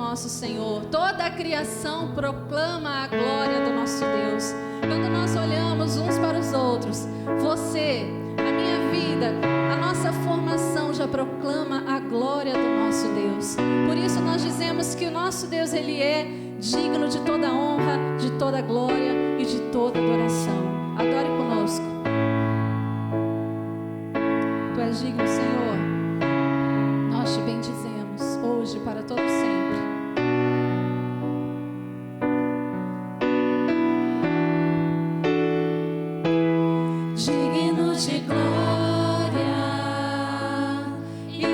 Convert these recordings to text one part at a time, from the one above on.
nosso Senhor. Toda a criação proclama a glória do nosso Deus. Quando nós olhamos uns para os outros, você, a minha vida, a nossa formação já proclama a glória do nosso Deus. Por isso nós dizemos que o nosso Deus, Ele é digno de toda honra, de toda glória e de toda adoração. Adore conosco. Tu és digno, Senhor. Nós te bendizemos hoje para todo sempre. Digno de glória e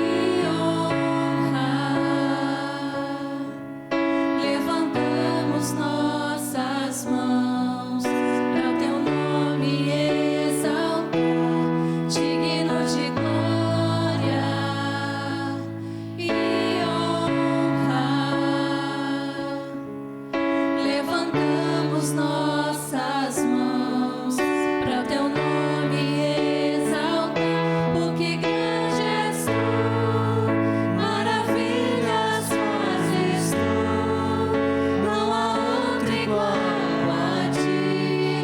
honra, levantamos nossas mãos para o teu nome exaltar. Digno de glória e honra, levantamos nossas mãos para o teu nome exaltar, porque grande és tu, maravilhas fazes tu, não há outro igual a ti,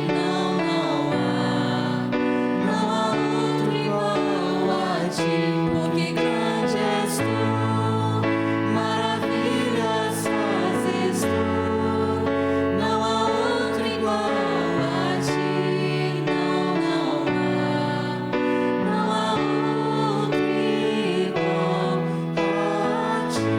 não há outro igual a ti, porque grande és tu, maravilhas fazes tu, não há outro igual a ti, não há outro igual a ti.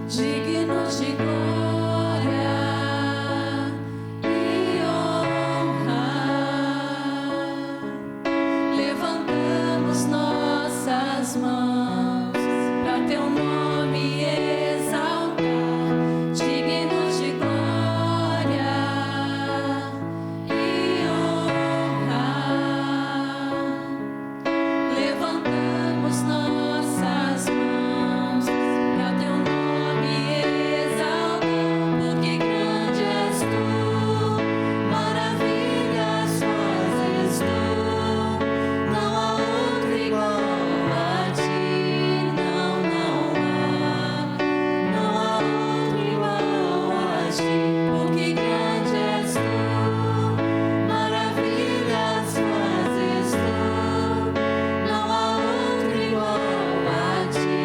Digno de glória e honra, levantamos nossas mãos para teu nome exaltar. Digno de glória e honra, levantamos nossas mãos para teu nome exaltar, porque grande és tu, maravilhas fazes tu, não há outro igual a ti, não há outro igual a ti, porque grande és tu, maravilhas fazes tu, não há outro igual a ti,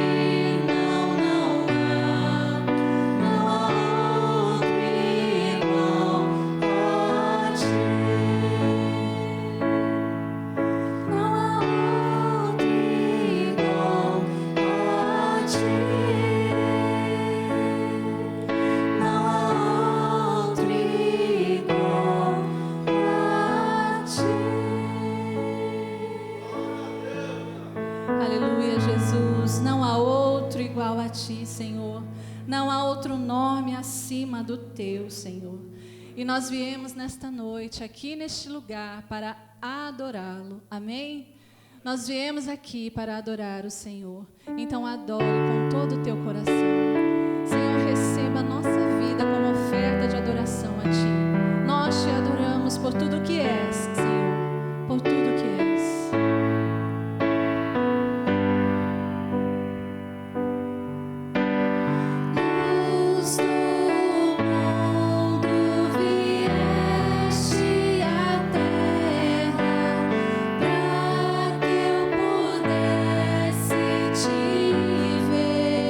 não há outro igual a ti, não há outro igual a ti, não há outro igual a ti. Aleluia, Jesus. Não há outro igual a ti, Senhor. Não há outro nome acima do teu, Senhor. E nós viemos nesta noite, aqui neste lugar, para adorá-lo. Amém? Nós viemos aqui para adorar o Senhor. Então adore com todo o teu coração. Senhor, receba a nossa vida como oferta de adoração a ti. Nós te adoramos por tudo que és, Senhor. Por tudo que és. Luz do mundo vieste à terra para que eu pudesse te ver.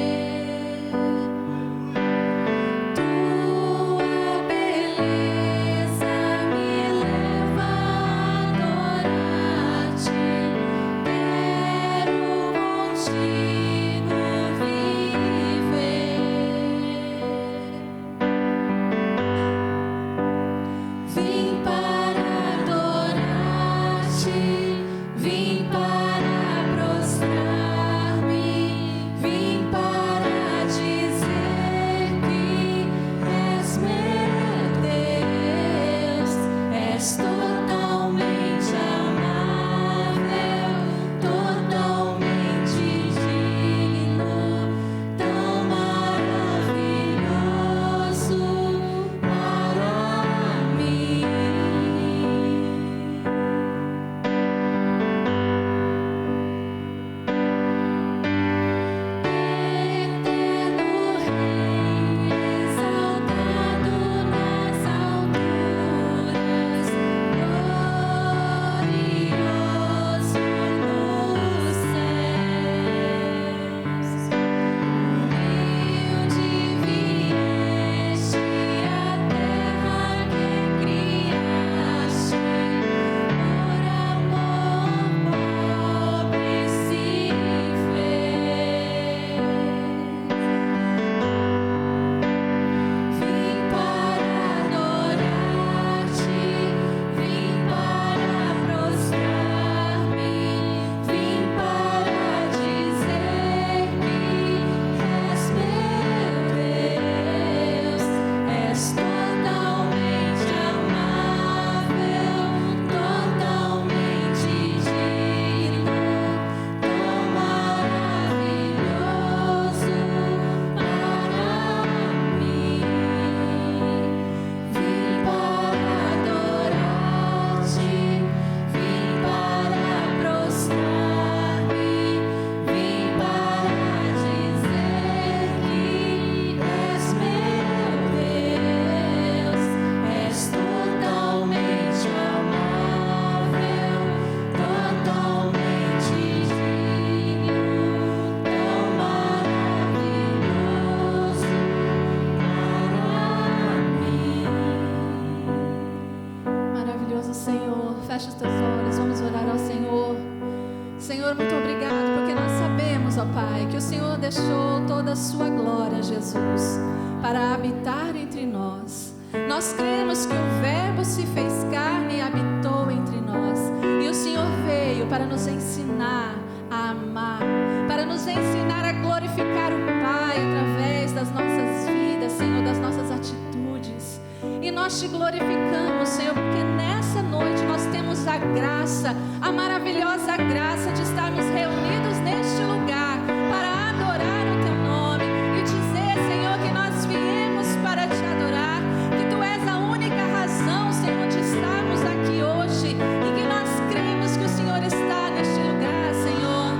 deixou toda a sua glória, Jesus, para habitar entre nós. Nós cremos que o Verbo se fez carne e habitou entre nós. E o Senhor veio para nos ensinar a amar, para nos ensinar a glorificar o Pai através das nossas vidas, Senhor, das nossas atitudes. E nós te glorificamos, Senhor, porque nessa noite nós temos a graça, a maravilhosa graça de estarmos reunidos neste lugar para adorar o Teu nome e dizer, Senhor, que nós viemos para Te adorar, que Tu és a única razão, Senhor, de estarmos aqui hoje e que nós cremos que o Senhor está neste lugar, Senhor.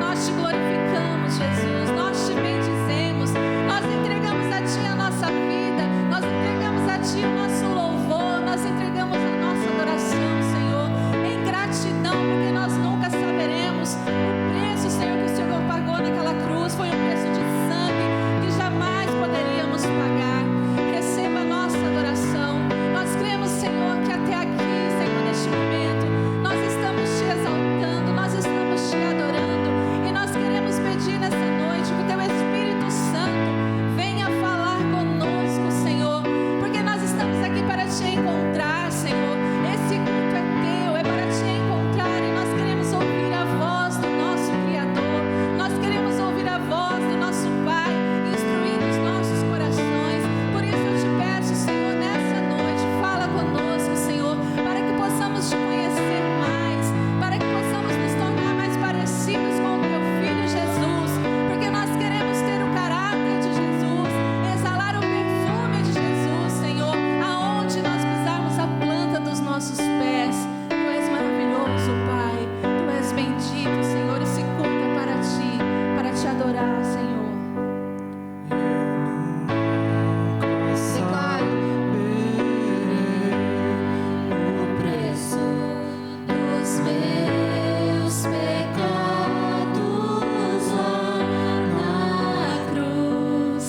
Nós Te glorificamos, Jesus, nós Te bendizemos, nós entregamos a Ti a nossa vida, nós entregamos a Ti o nosso louvor, nós entregamos a nossa adoração, Senhor, em gratidão, porque nós nunca saberemos o preço, Senhor, que o Senhor pagou naquela cruz. Foi um preço de sangue que jamais poderíamos pagar. Receba a nossa adoração. Nós cremos, Senhor, que até aqui, Senhor, neste momento, nós estamos Te exaltando, nós estamos Te adorando, e nós queremos pedir nessa noite que o Teu Espírito Santo venha falar conosco, Senhor, porque nós estamos aqui para Te encontrar, Senhor. Esse culto é Teu, é para Te encontrar, e nós queremos ouvir a voz do nosso Criador, nós queremos ouvir a voz do nosso Pai, instruindo os nossos corações. Por isso eu Te peço, Senhor, nessa noite, fala conosco, Senhor, para que possamos Te conhecer mais, para que possamos nos tornar mais parecidos com o Teu Filho Jesus, porque nós queremos ter o caráter de Jesus, exalar o perfume de Jesus, Senhor, aonde nós pisarmos a planta dos nossos pés. Tu és maravilhoso, Pai, Tu és bendito, Senhor, esse culto é para Te adorar, Senhor. Declaro O preço dos meus pecados lá na cruz,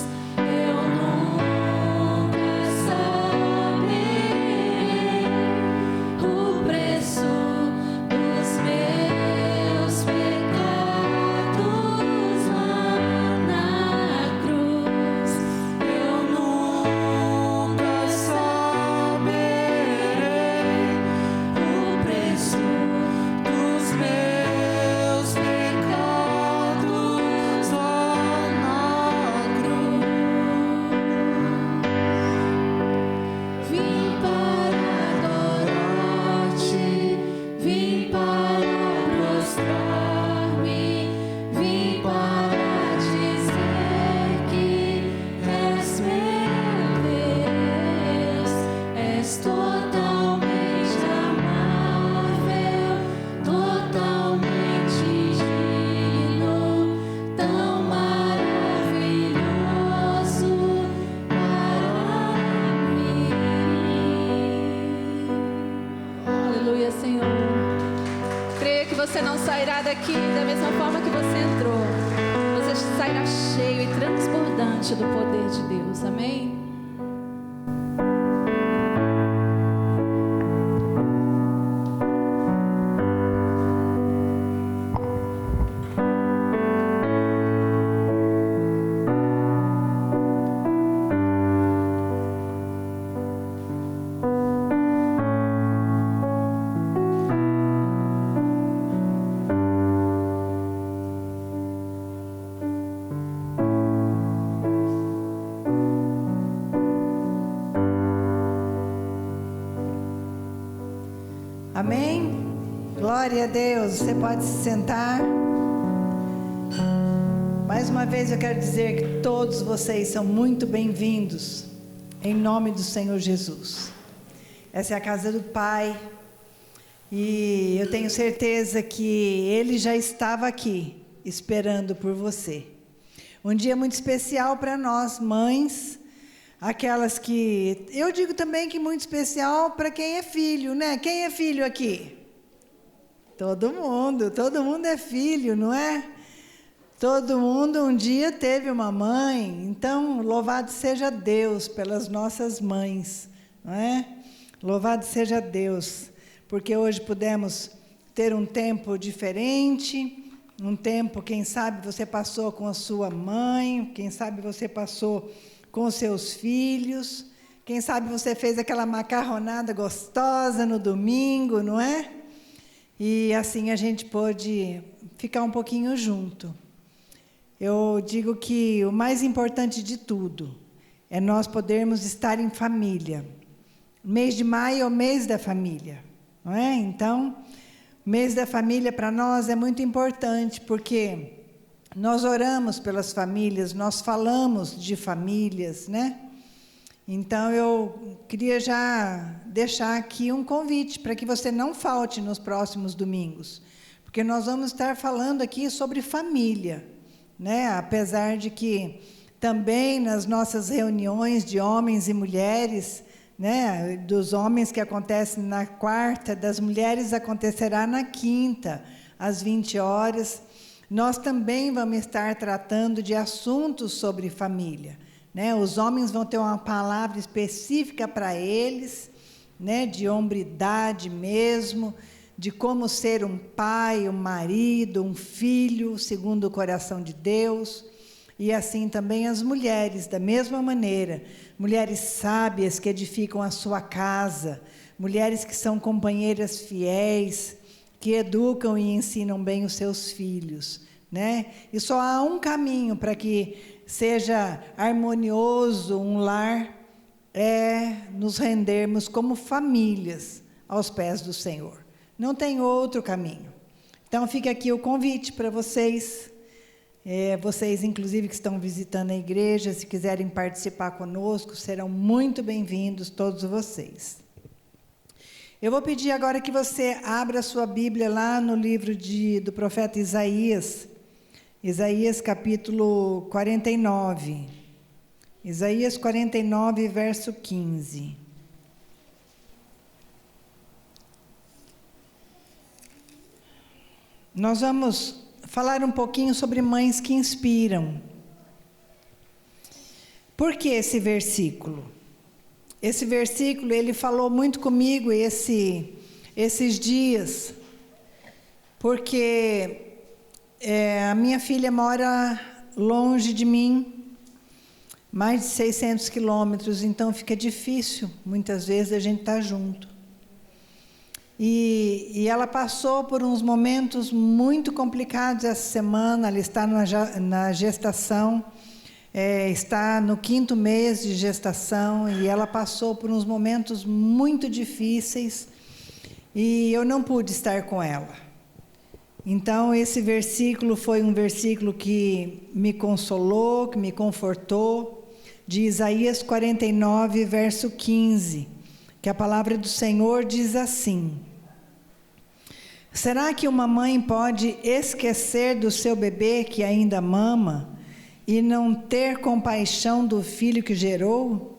eu nunca saberei o preço dos meus pecados lá na cruz, eu nunca saberei o preço dos meus pecados lá na cruz. Vim para adorar-Te, vim para prostrar-me, vim para dizer que és meu Deus, és totalmente amável, totalmente digno, tão maravilhoso para mim. Aleluia, Senhor. Creio que você não sairá daqui da mesma forma que você entrou. Você sairá cheio e transbordante do poder de Deus. Amém? Amém? Glória a Deus. Você pode se sentar. Mais uma vez eu quero dizer que todos vocês são muito bem-vindos, em nome do Senhor Jesus. Essa é a casa do Pai, e eu tenho certeza que Ele já estava aqui, esperando por você. Um dia muito especial para nós, mães, aquelas que... Eu digo também que muito especial para quem é filho, né? Quem é filho aqui? Todo mundo é filho, não é? Todo mundo um dia teve uma mãe, então louvado seja Deus pelas nossas mães, não é? Louvado seja Deus, porque hoje pudemos ter um tempo diferente, um tempo, quem sabe você passou com a sua mãe, quem sabe você passou com os seus filhos, quem sabe você fez aquela macarronada gostosa no domingo, não é? E assim a gente pôde ficar um pouquinho junto. Eu digo que o mais importante de tudo é nós podermos estar em família. O mês de maio é o mês da família, não é? Então, o mês da família para nós é muito importante, porque nós oramos pelas famílias, nós falamos de famílias, né? Então, eu queria já deixar aqui um convite para que você não falte nos próximos domingos, porque nós vamos estar falando aqui sobre família, né? Apesar de que também nas nossas reuniões de homens e mulheres, né, dos homens que acontecem na quarta, das mulheres acontecerá na quinta, às 20 horas, nós também vamos estar tratando de assuntos sobre família, né? Os homens vão ter uma palavra específica para eles, né, de hombridade mesmo, de como ser um pai, um marido, um filho, segundo o coração de Deus. E assim também as mulheres, da mesma maneira, mulheres sábias que edificam a sua casa, mulheres que são companheiras fiéis, que educam e ensinam bem os seus filhos, né? E só há um caminho para que seja harmonioso um lar, é nos rendermos como famílias aos pés do Senhor. Não tem outro caminho. Então fica aqui o convite para vocês. Vocês, inclusive, que estão visitando a igreja, se quiserem participar conosco, serão muito bem-vindos, todos vocês. Eu vou pedir agora que você abra a sua Bíblia lá no livro do profeta Isaías, Isaías capítulo 49. Isaías 49, verso 15. Nós vamos falar um pouquinho sobre mães que inspiram. Por que esse versículo? Esse versículo, ele falou muito comigo esses dias, porque a minha filha mora longe de mim, mais de 600 quilômetros, então fica difícil, muitas vezes, a gente estar junto. E ela passou por uns momentos muito complicados essa semana. Ela está na gestação, está no 5º mês de gestação, e ela passou por uns momentos muito difíceis, e eu não pude estar com ela. Então, esse versículo foi um versículo que me consolou, que me confortou, de Isaías 49, verso 15, que a palavra do Senhor diz assim: será que uma mãe pode esquecer do seu bebê que ainda mama e não ter compaixão do filho que gerou?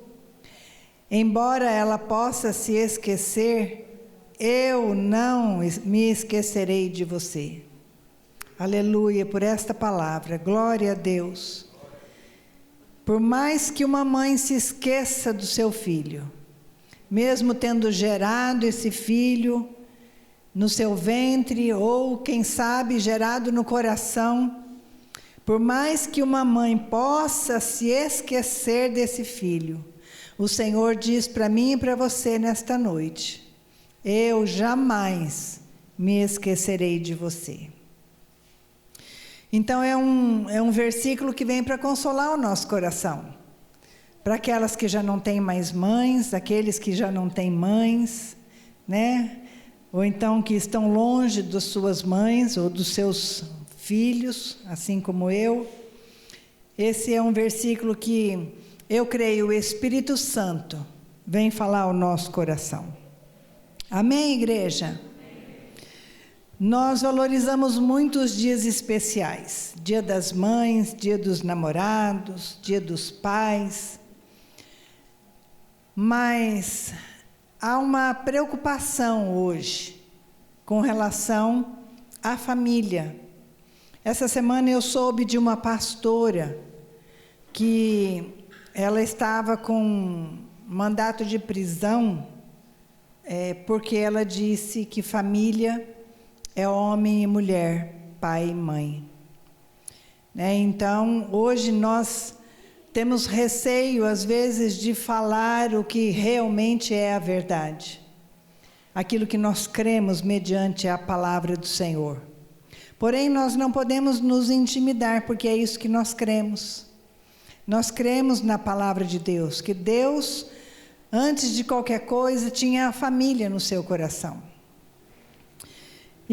Embora ela possa se esquecer, eu não me esquecerei de você. Aleluia por esta palavra, glória a Deus. Por mais que uma mãe se esqueça do seu filho, mesmo tendo gerado esse filho no seu ventre, ou quem sabe gerado no coração, por mais que uma mãe possa se esquecer desse filho, o Senhor diz para mim e para você nesta noite: eu jamais me esquecerei de você. Então é um versículo que vem para consolar o nosso coração, para aquelas que já não têm mais mães, aqueles que já não têm mães, né? Ou então que estão longe das suas mães ou dos seus filhos, assim como eu. Esse é um versículo que eu creio o Espírito Santo vem falar ao nosso coração. Amém, igreja? Nós valorizamos muitos dias especiais, Dia das Mães, Dia dos Namorados, Dia dos Pais, mas há uma preocupação hoje com relação à família. Essa semana eu soube de uma pastora que ela estava com mandato de prisão, porque ela disse que família é homem e mulher. pai e mãe. Né? Então, hoje nós temos receio, às vezes, de falar o que realmente é a verdade. Aquilo que nós cremos mediante a palavra do Senhor. Porém, nós não podemos nos intimidar, porque é isso que nós cremos. Nós cremos na palavra de Deus, que Deus, antes de qualquer coisa, tinha a família no seu coração.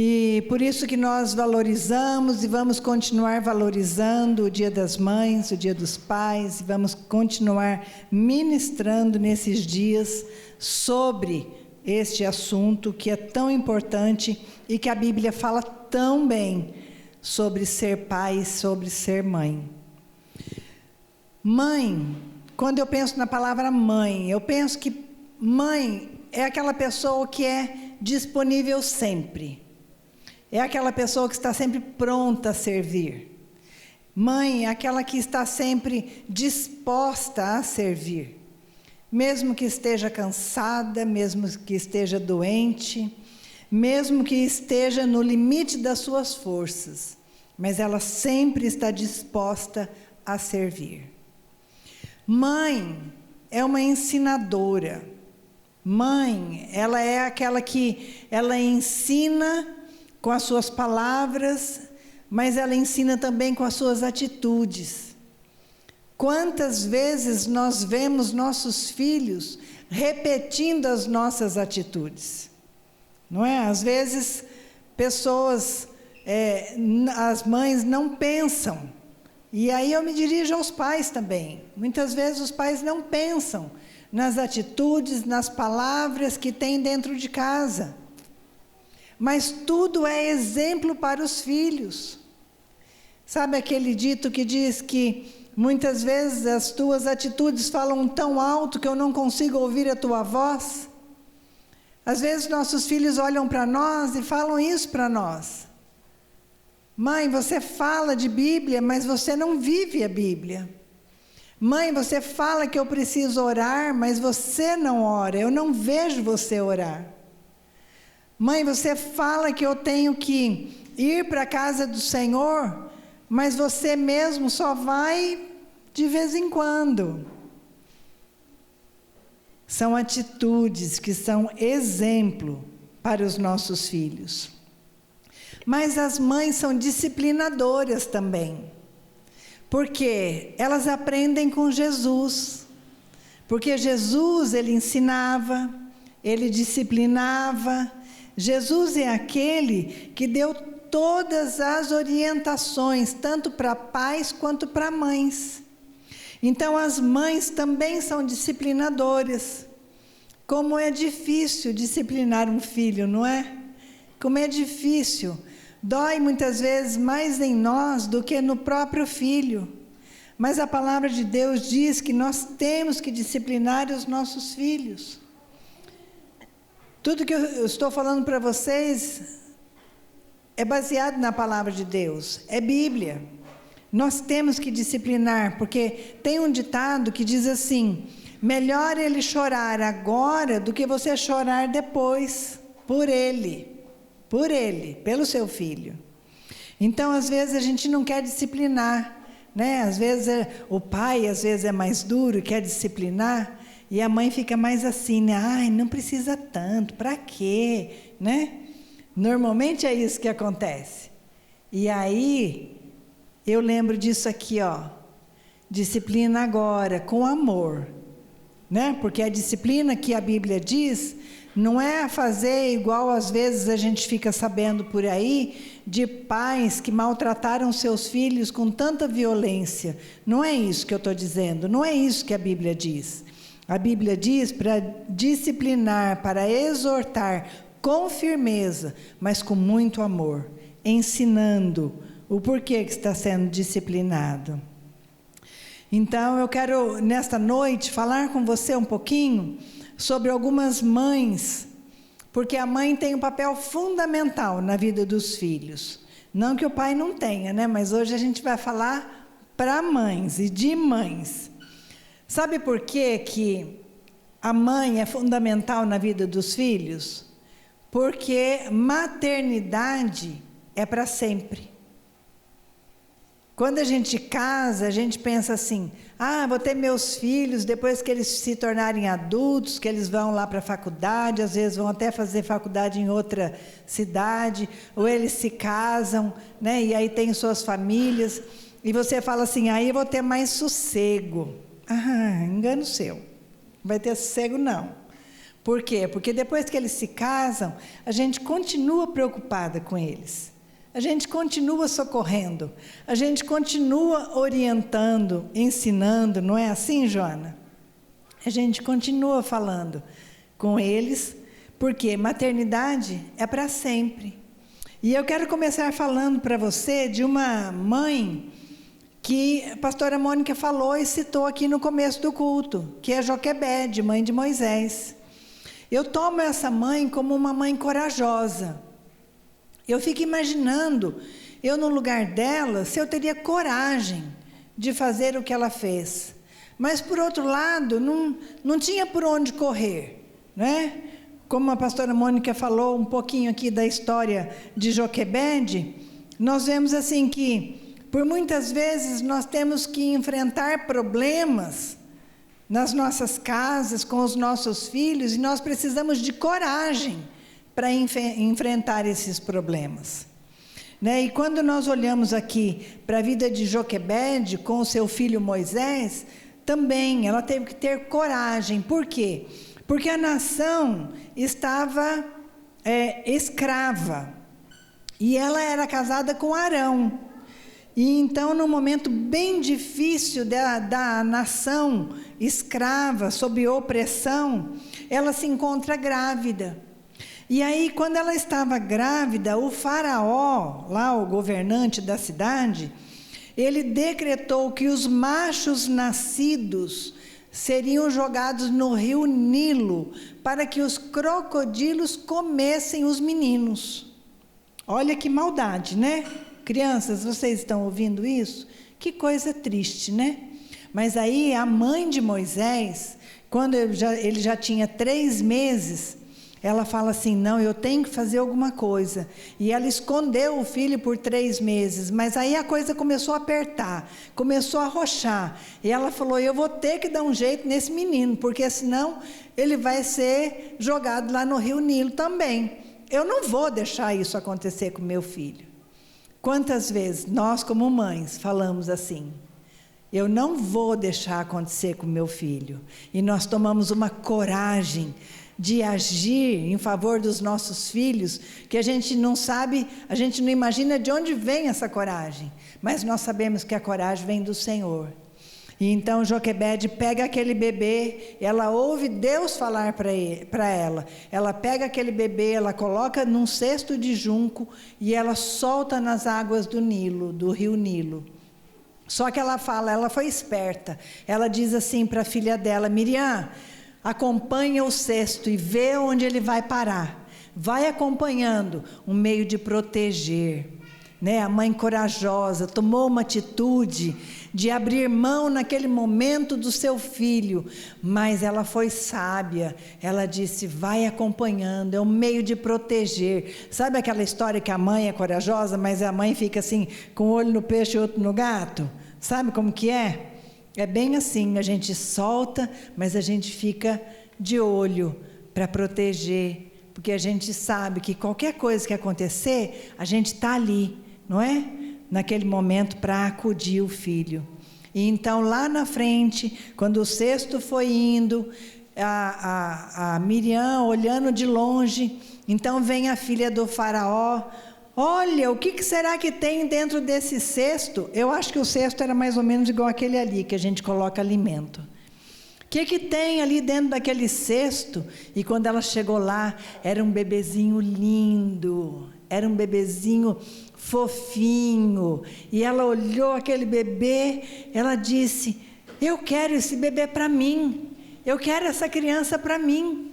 E por isso que nós valorizamos e vamos continuar valorizando o Dia das Mães, o Dia dos Pais, e vamos continuar ministrando nesses dias sobre este assunto que é tão importante e que a Bíblia fala tão bem sobre ser pai e sobre ser mãe. Mãe, quando eu penso na palavra mãe, eu penso que mãe é aquela pessoa que é disponível sempre. É aquela pessoa que está sempre pronta a servir. Mãe é aquela que está sempre disposta a servir. Mesmo que esteja cansada, mesmo que esteja doente, mesmo que esteja no limite das suas forças, mas ela sempre está disposta a servir. Mãe é uma ensinadora. Mãe, ela é aquela que ela ensina com as suas palavras, mas ela ensina também com as suas atitudes. Quantas vezes nós vemos nossos filhos repetindo as nossas atitudes? Não é? Às vezes, pessoas, as mães não pensam. E aí eu me dirijo aos pais também. Muitas vezes os pais não pensam nas atitudes, nas palavras que têm dentro de casa. Mas tudo é exemplo para os filhos. Sabe aquele dito que diz que muitas vezes as tuas atitudes falam tão alto que eu não consigo ouvir a tua voz? Às vezes nossos filhos olham para nós e falam isso para nós. Mãe, você fala de Bíblia, mas você não vive a Bíblia. Mãe, você fala que eu preciso orar, mas você não ora, eu não vejo você orar. Mãe, você fala que eu tenho que ir para a casa do Senhor, mas você mesmo só vai de vez em quando. São atitudes que são exemplo para os nossos filhos. Mas as mães são disciplinadoras também, porque elas aprendem com Jesus. Porque Jesus, ele ensinava, ele disciplinava. Jesus é aquele que deu todas as orientações, tanto para pais quanto para mães. Então as mães também são disciplinadoras. Como é difícil disciplinar um filho, não é? Como é difícil. Dói muitas vezes mais em nós do que no próprio filho. Mas a palavra de Deus diz que nós temos que disciplinar os nossos filhos. Tudo que eu estou falando para vocês é baseado na palavra de Deus, é Bíblia. Nós temos que disciplinar, porque tem um ditado que diz assim: melhor ele chorar agora do que você chorar depois, por ele, pelo seu filho. Então, às vezes a gente não quer disciplinar, né? Às vezes o pai, às vezes é mais duro e quer disciplinar, e a mãe fica mais assim, né? Ai, não precisa tanto, para quê, né? Normalmente é isso que acontece. E aí, eu lembro disso aqui, ó. Disciplina agora, com amor, né? Porque a disciplina que a Bíblia diz, não é fazer igual às vezes a gente fica sabendo por aí, de pais que maltrataram seus filhos com tanta violência. Não é isso que eu estou dizendo, não é isso que a Bíblia diz. A Bíblia diz para disciplinar, para exortar com firmeza, mas com muito amor, ensinando o porquê que está sendo disciplinado. Então, eu quero, nesta noite, falar com você um pouquinho sobre algumas mães, porque a mãe tem um papel fundamental na vida dos filhos. Não que o pai não tenha, né? Mas hoje a gente vai falar para mães e de mães. Sabe por quê que a mãe é fundamental na vida dos filhos? Porque maternidade é para sempre. Quando a gente casa, a gente pensa assim: vou ter meus filhos depois que eles se tornarem adultos, que eles vão lá para a faculdade, às vezes vão até fazer faculdade em outra cidade, ou eles se casam, né? E aí tem suas famílias, e você fala assim: aí eu vou ter mais sossego. Engano seu, não vai ter sossego não. Por quê? Porque depois que eles se casam, a gente continua preocupada com eles. A gente continua socorrendo, a gente continua orientando, ensinando, não é assim, Joana? A gente continua falando com eles, porque maternidade é para sempre. E eu quero começar falando para você de uma mãe que a pastora Mônica falou e citou aqui no começo do culto, que é Joquebede, mãe de Moisés. Eu tomo essa mãe como uma mãe corajosa. Eu fico imaginando, eu no lugar dela, se eu teria coragem de fazer o que ela fez. Mas, por outro lado, não tinha por onde correr, né? Como a pastora Mônica falou um pouquinho aqui da história de Joquebede, nós vemos assim que, por muitas vezes, nós temos que enfrentar problemas nas nossas casas, com os nossos filhos, e nós precisamos de coragem para enfrentar esses problemas, né? E quando nós olhamos aqui para a vida de Joquebede com o seu filho Moisés, também ela teve que ter coragem. Por quê? Porque a nação estava escrava, e ela era casada com Arão, e então num momento bem difícil da nação escrava, sob opressão, ela se encontra grávida. E aí, quando ela estava grávida, o faraó, lá o governante da cidade, ele decretou que os machos nascidos seriam jogados no rio Nilo, para que os crocodilos comessem os meninos. Olha que maldade, né? Crianças, vocês estão ouvindo isso? Que coisa triste, né? Mas aí a mãe de Moisés, quando ele já tinha 3 meses, ela fala assim: não, eu tenho que fazer alguma coisa. E ela escondeu o filho por 3 meses, mas aí a coisa começou a apertar, começou a arrochar. E ela falou: eu vou ter que dar um jeito nesse menino, porque senão ele vai ser jogado lá no rio Nilo também. Eu não vou deixar isso acontecer com meu filho. Quantas vezes nós, como mães, falamos assim: eu não vou deixar acontecer com meu filho. E nós tomamos uma coragem de agir em favor dos nossos filhos, que a gente não sabe, a gente não imagina de onde vem essa coragem, mas nós sabemos que a coragem vem do Senhor. E então Joquebede pega aquele bebê, ela ouve Deus falar para ela, ela pega aquele bebê, ela coloca num cesto de junco e ela solta nas águas do Nilo, do rio Nilo. Só que ela foi esperta, ela diz assim para a filha dela: Miriam, acompanha o cesto e vê onde ele vai parar. Vai acompanhando, um meio de proteger, né? A mãe corajosa tomou uma atitude de abrir mão naquele momento do seu filho, mas ela foi sábia. Ela disse: vai acompanhando, é um meio de proteger. Sabe aquela história que a mãe é corajosa, mas a mãe fica assim, com um olho no peixe e outro no gato? Sabe como que é? É bem assim, a gente solta, mas a gente fica de olho para proteger, porque a gente sabe que qualquer coisa que acontecer, a gente está ali, não é? Naquele momento para acudir o filho. E então lá na frente, quando o cesto foi indo, a Miriam olhando de longe, então vem a filha do faraó: olha, o que será que tem dentro desse cesto? Eu acho que o cesto era mais ou menos igual aquele ali, que a gente coloca alimento. O que tem ali dentro daquele cesto? E quando ela chegou lá, era um bebezinho lindo, era um bebezinho fofinho. E ela olhou aquele bebê, ela disse: eu quero esse bebê para mim, eu quero essa criança para mim.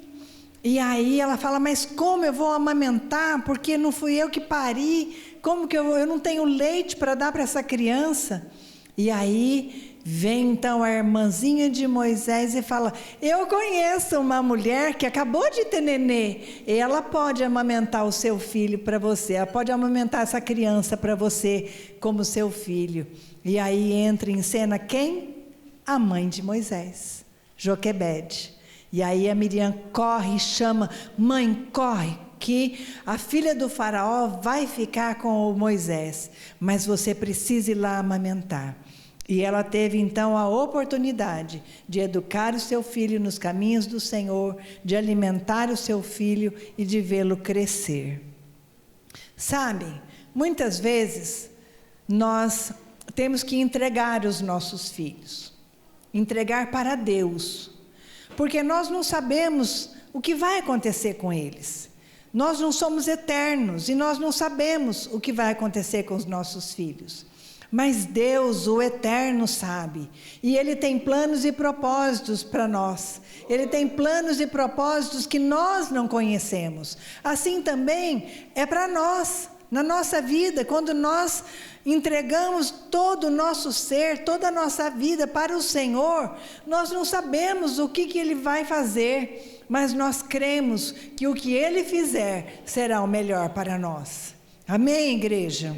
E aí ela fala: mas como eu vou amamentar? Porque não fui eu que pari, como que eu não tenho leite para dar para essa criança? E aí vem então a irmãzinha de Moisés e fala: eu conheço uma mulher que acabou de ter nenê, e ela pode amamentar o seu filho para você, ela pode amamentar essa criança para você como seu filho. E aí entra em cena quem? A mãe de Moisés, Joquebede. E aí a Miriam corre e chama: mãe, corre, que a filha do faraó vai ficar com o Moisés, mas você precisa ir lá amamentar. E ela teve então a oportunidade de educar o seu filho nos caminhos do Senhor, de alimentar o seu filho e de vê-lo crescer. Sabe, muitas vezes nós temos que entregar os nossos filhos, entregar para Deus, porque nós não sabemos o que vai acontecer com eles. Nós não somos eternos e nós não sabemos o que vai acontecer com os nossos filhos. Mas Deus, o Eterno, sabe. E Ele tem planos e propósitos para nós. Ele tem planos e propósitos que nós não conhecemos. Assim também é para nós, na nossa vida, quando nós entregamos todo o nosso ser, toda a nossa vida para o Senhor, nós não sabemos o que Ele vai fazer, mas nós cremos que o que Ele fizer será o melhor para nós. Amém, igreja?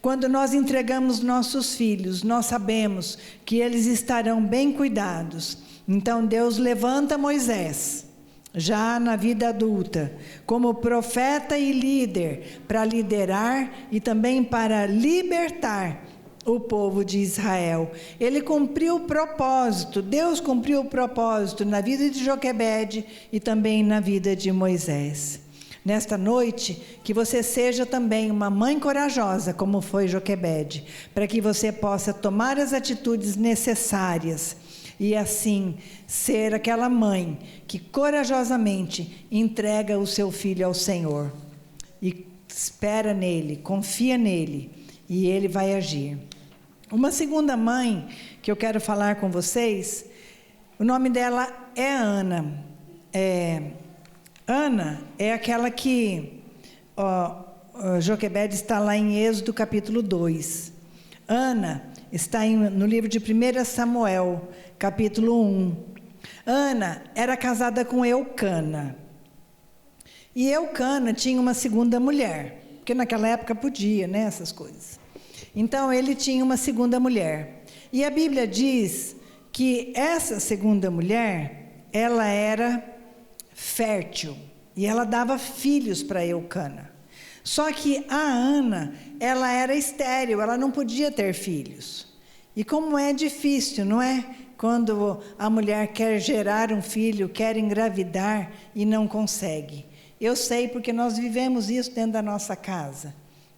Quando nós entregamos nossos filhos, nós sabemos que eles estarão bem cuidados. Então Deus levanta Moisés, já na vida adulta, como profeta e líder, para liderar e também para libertar o povo de Israel. Ele cumpriu o propósito, Deus cumpriu o propósito na vida de Joquebede e também na vida de Moisés. Nesta noite, que você seja também uma mãe corajosa, como foi Joquebede, para que você possa tomar as atitudes necessárias e assim ser aquela mãe que corajosamente entrega o seu filho ao Senhor e espera nele, confia nele e ele vai agir. Uma segunda mãe que eu quero falar com vocês, o nome dela é Ana. Ana é aquela que, Joquebede está lá em Êxodo capítulo 2. Ana está no livro de 1 Samuel, capítulo 1. Ana era casada com Eucana. E Eucana tinha uma segunda mulher, porque naquela época podia, né, essas coisas. Então ele tinha uma segunda mulher. E a Bíblia diz que essa segunda mulher, ela era fértil, e ela dava filhos para Eucana. Só que a Ana, ela era estéril, ela não podia ter filhos. E como é difícil, não é? Quando a mulher quer gerar um filho, quer engravidar e não consegue. Eu sei porque nós vivemos isso dentro da nossa casa.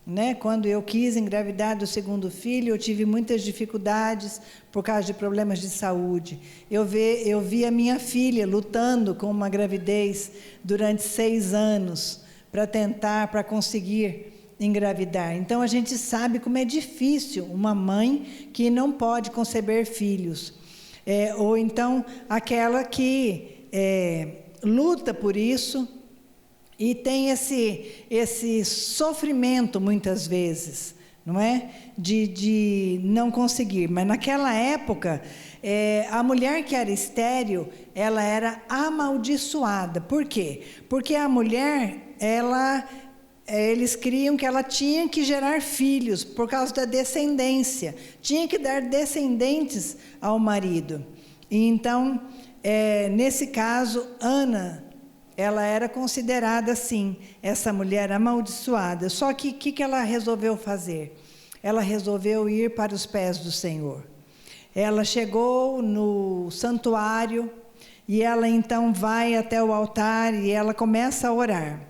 Né? Quando eu quis engravidar do segundo filho, eu tive muitas dificuldades por causa de problemas de saúde. Eu vi a minha filha lutando com uma gravidez durante 6 anos para conseguir engravidar. Então a gente sabe como é difícil uma mãe que não pode conceber filhos. Ou então aquela que luta por isso, e tem esse sofrimento muitas vezes, não é? De não conseguir. Mas naquela época, a mulher que era estéril, ela era amaldiçoada. Por quê? Porque a mulher, eles criam que ela tinha que gerar filhos por causa da descendência. Tinha que dar descendentes ao marido. E então, nesse caso, Ana, ela era considerada assim, essa mulher amaldiçoada. Só que o que ela resolveu fazer? Ela resolveu ir para os pés do Senhor. Ela chegou no santuário e ela então vai até o altar e ela começa a orar.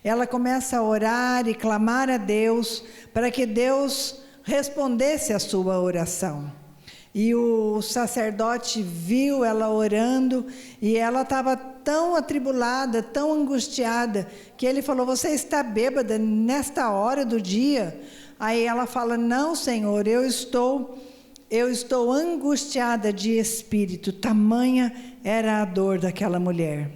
Ela começa a orar e clamar a Deus para que Deus respondesse a sua oração. E o sacerdote viu ela orando e ela estava tão atribulada, tão angustiada, que ele falou: você está bêbada nesta hora do dia? Aí ela fala: não, Senhor, eu estou angustiada de espírito. Tamanha era a dor daquela mulher.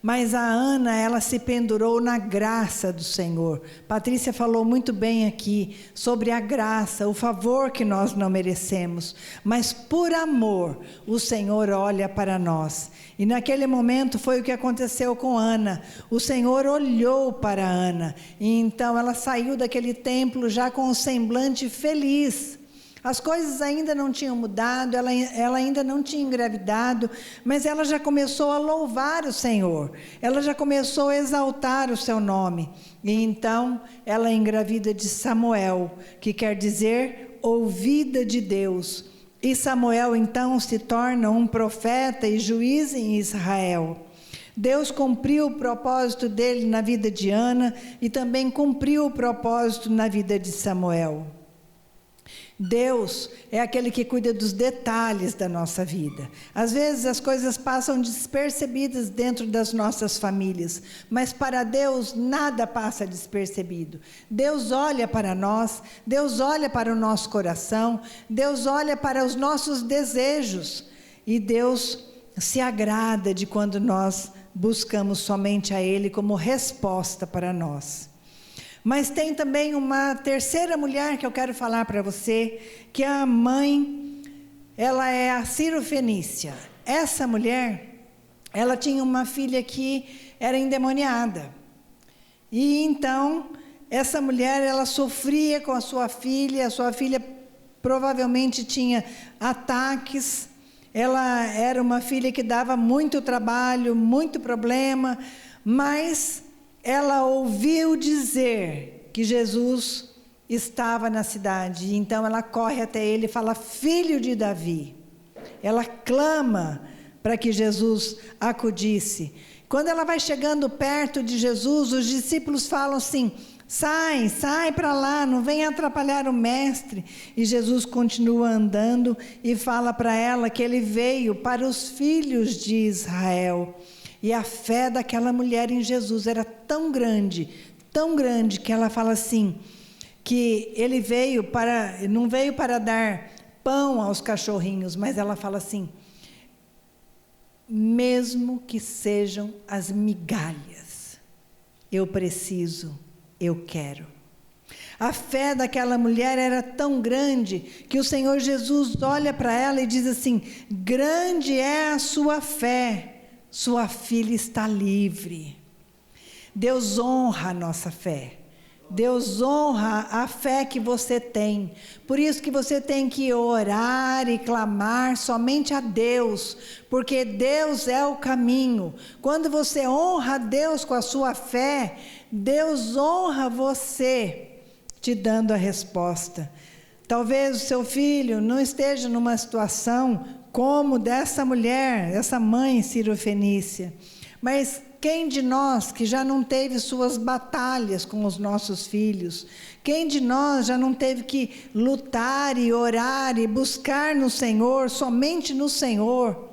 Mas a Ana, ela se pendurou na graça do Senhor. Patrícia falou muito bem aqui sobre a graça, o favor que nós não merecemos. Mas por amor, o Senhor olha para nós. E naquele momento foi o que aconteceu com Ana. O Senhor olhou para Ana. E então ela saiu daquele templo já com um semblante feliz. As coisas ainda não tinham mudado, ela ainda não tinha engravidado, mas ela já começou a louvar o Senhor, ela já começou a exaltar o seu nome. E então ela engravida de Samuel, que quer dizer ouvida de Deus. E Samuel então se torna um profeta e juiz em Israel. Deus cumpriu o propósito dele na vida de Ana e também cumpriu o propósito na vida de Samuel. Deus é aquele que cuida dos detalhes da nossa vida. Às vezes as coisas passam despercebidas dentro das nossas famílias, mas para Deus nada passa despercebido. Deus olha para nós, Deus olha para o nosso coração, Deus olha para os nossos desejos, e Deus se agrada de quando nós buscamos somente a Ele como resposta para nós. Mas tem também uma terceira mulher que eu quero falar para você, que a mãe, ela é a Cirofenícia. Essa mulher, ela tinha uma filha que era endemoniada. E então, essa mulher, ela sofria com a sua filha provavelmente tinha ataques. Ela era uma filha que dava muito trabalho, muito problema, mas ela ouviu dizer que Jesus estava na cidade. Então ela corre até ele e fala: filho de Davi. Ela clama para que Jesus acudisse. Quando ela vai chegando perto de Jesus, os discípulos falam assim: sai para lá, não venha atrapalhar o mestre. E Jesus continua andando e fala para ela que ele veio para os filhos de Israel. E a fé daquela mulher em Jesus era tão grande, que ela fala assim, que ele não veio para dar pão aos cachorrinhos, mas ela fala assim: mesmo que sejam as migalhas, eu preciso, eu quero. A fé daquela mulher era tão grande que o Senhor Jesus olha para ela e diz assim: grande é a sua fé. Sua filha está livre. Deus honra a nossa fé. Deus honra a fé que você tem. Por isso que você tem que orar e clamar somente a Deus, porque Deus é o caminho. Quando você honra a Deus com a sua fé, Deus honra você, te dando a resposta. Talvez o seu filho não esteja numa situação como dessa mulher, essa mãe Cirofenícia. Mas quem de nós que já não teve suas batalhas com os nossos filhos? Quem de nós já não teve que lutar e orar e buscar no Senhor, somente no Senhor?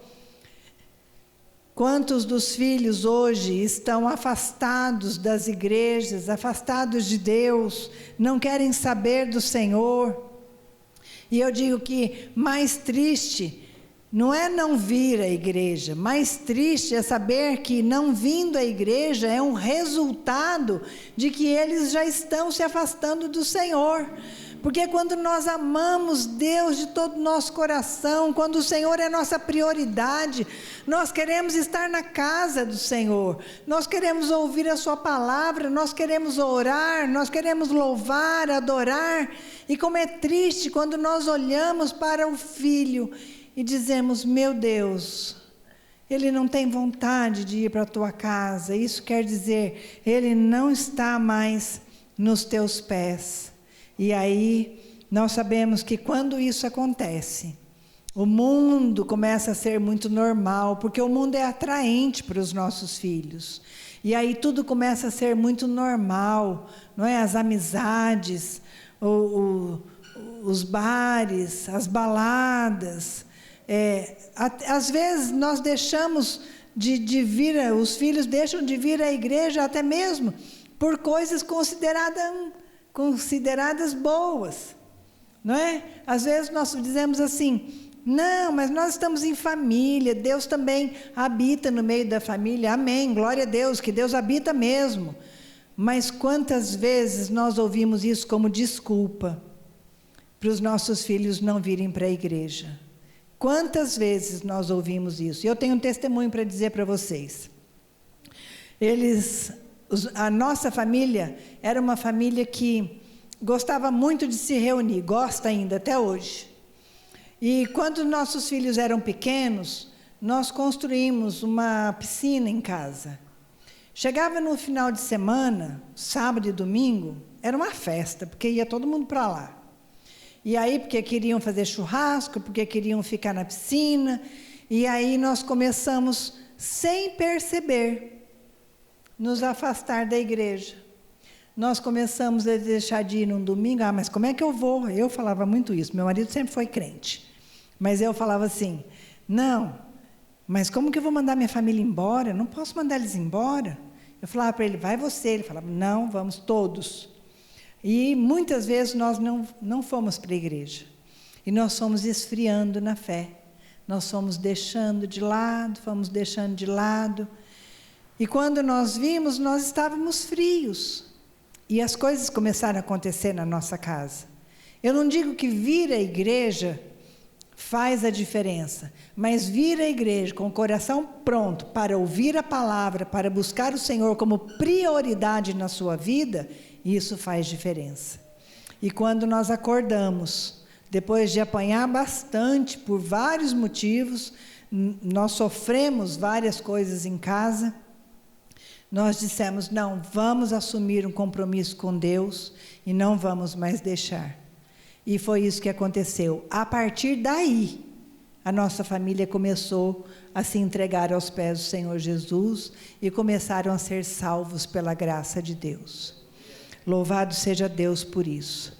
Quantos dos filhos hoje estão afastados das igrejas, afastados de Deus, não querem saber do Senhor? E eu digo que mais triste não é não vir à igreja, mais triste é saber que não vindo à igreja é um resultado de que eles já estão se afastando do Senhor. Porque quando nós amamos Deus de todo o nosso coração, quando o Senhor é nossa prioridade, nós queremos estar na casa do Senhor, nós queremos ouvir a sua palavra, nós queremos orar, nós queremos louvar, adorar. E como é triste quando nós olhamos para o filho e dizemos: meu Deus, ele não tem vontade de ir para a tua casa. Isso quer dizer, ele não está mais nos teus pés. E aí, nós sabemos que quando isso acontece, o mundo começa a ser muito normal, porque o mundo é atraente para os nossos filhos. E aí tudo começa a ser muito normal, não é? As amizades, os bares, as baladas. Às vezes nós deixamos de vir, os filhos deixam de vir à igreja até mesmo por coisas consideradas boas, não é? Às vezes nós dizemos assim: Não, mas nós estamos em família, Deus também habita no meio da família. Amém, glória a Deus, que Deus habita mesmo. Mas quantas vezes nós ouvimos isso como desculpa para os nossos filhos não virem para a igreja? Quantas vezes nós ouvimos isso? E eu tenho um testemunho para dizer para vocês. A nossa família era uma família que gostava muito de se reunir, gosta ainda até hoje. E quando nossos filhos eram pequenos, nós construímos uma piscina em casa. Chegava no final de semana, sábado e domingo, era uma festa, porque ia todo mundo para lá. E aí, porque queriam fazer churrasco, porque queriam ficar na piscina. E aí nós começamos, sem perceber, nos afastar da igreja. Nós começamos a deixar de ir num domingo. Mas como é que eu vou? Eu falava muito isso. Meu marido sempre foi crente. Mas eu falava assim, não, mas como que eu vou mandar minha família embora? Eu não posso mandar eles embora. Eu falava para ele, vai você. Ele falava, não, vamos todos. E muitas vezes nós não fomos para a igreja. E nós fomos esfriando na fé. Nós fomos deixando de lado, E quando nós vimos, nós estávamos frios. E as coisas começaram a acontecer na nossa casa. Eu não digo que vir à igreja faz a diferença, mas vir à igreja com o coração pronto para ouvir a palavra, para buscar o Senhor como prioridade na sua vida, isso faz diferença. E quando nós acordamos, depois de apanhar bastante por vários motivos, nós sofremos várias coisas em casa, nós dissemos, não, vamos assumir um compromisso com Deus e não vamos mais deixar. E foi isso que aconteceu. A partir daí, a nossa família começou a se entregar aos pés do Senhor Jesus e começaram a ser salvos pela graça de Deus. Louvado seja Deus por isso.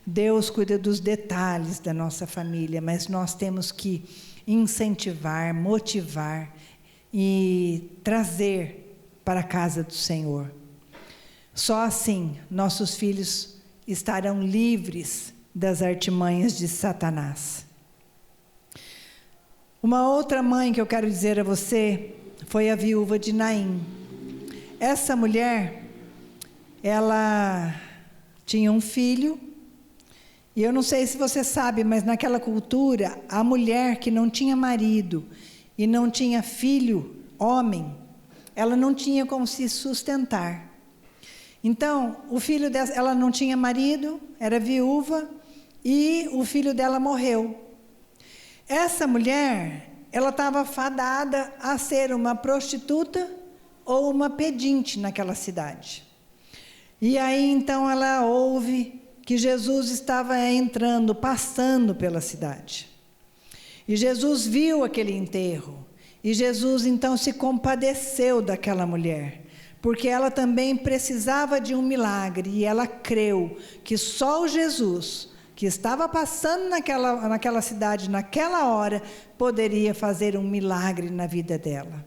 Deus cuida dos detalhes da nossa família, mas nós temos que incentivar, motivar e trazer para a casa do Senhor. Só assim nossos filhos estarão livres das artimanhas de Satanás. Uma outra mãe que eu quero dizer a você foi a viúva de Naim. Essa mulher, ela tinha um filho, e eu não sei se você sabe, mas naquela cultura, a mulher que não tinha marido e não tinha filho, homem, ela não tinha como se sustentar. Então, o filho dela, ela não tinha marido, era viúva, e o filho dela morreu. Essa mulher, ela estava fadada a ser uma prostituta ou uma pedinte naquela cidade. E aí, então, ela ouve que Jesus estava entrando, passando pela cidade. E Jesus viu aquele enterro. E Jesus, então, se compadeceu daquela mulher, porque ela também precisava de um milagre. E ela creu que só o Jesus, que estava passando naquela cidade, naquela hora, poderia fazer um milagre na vida dela.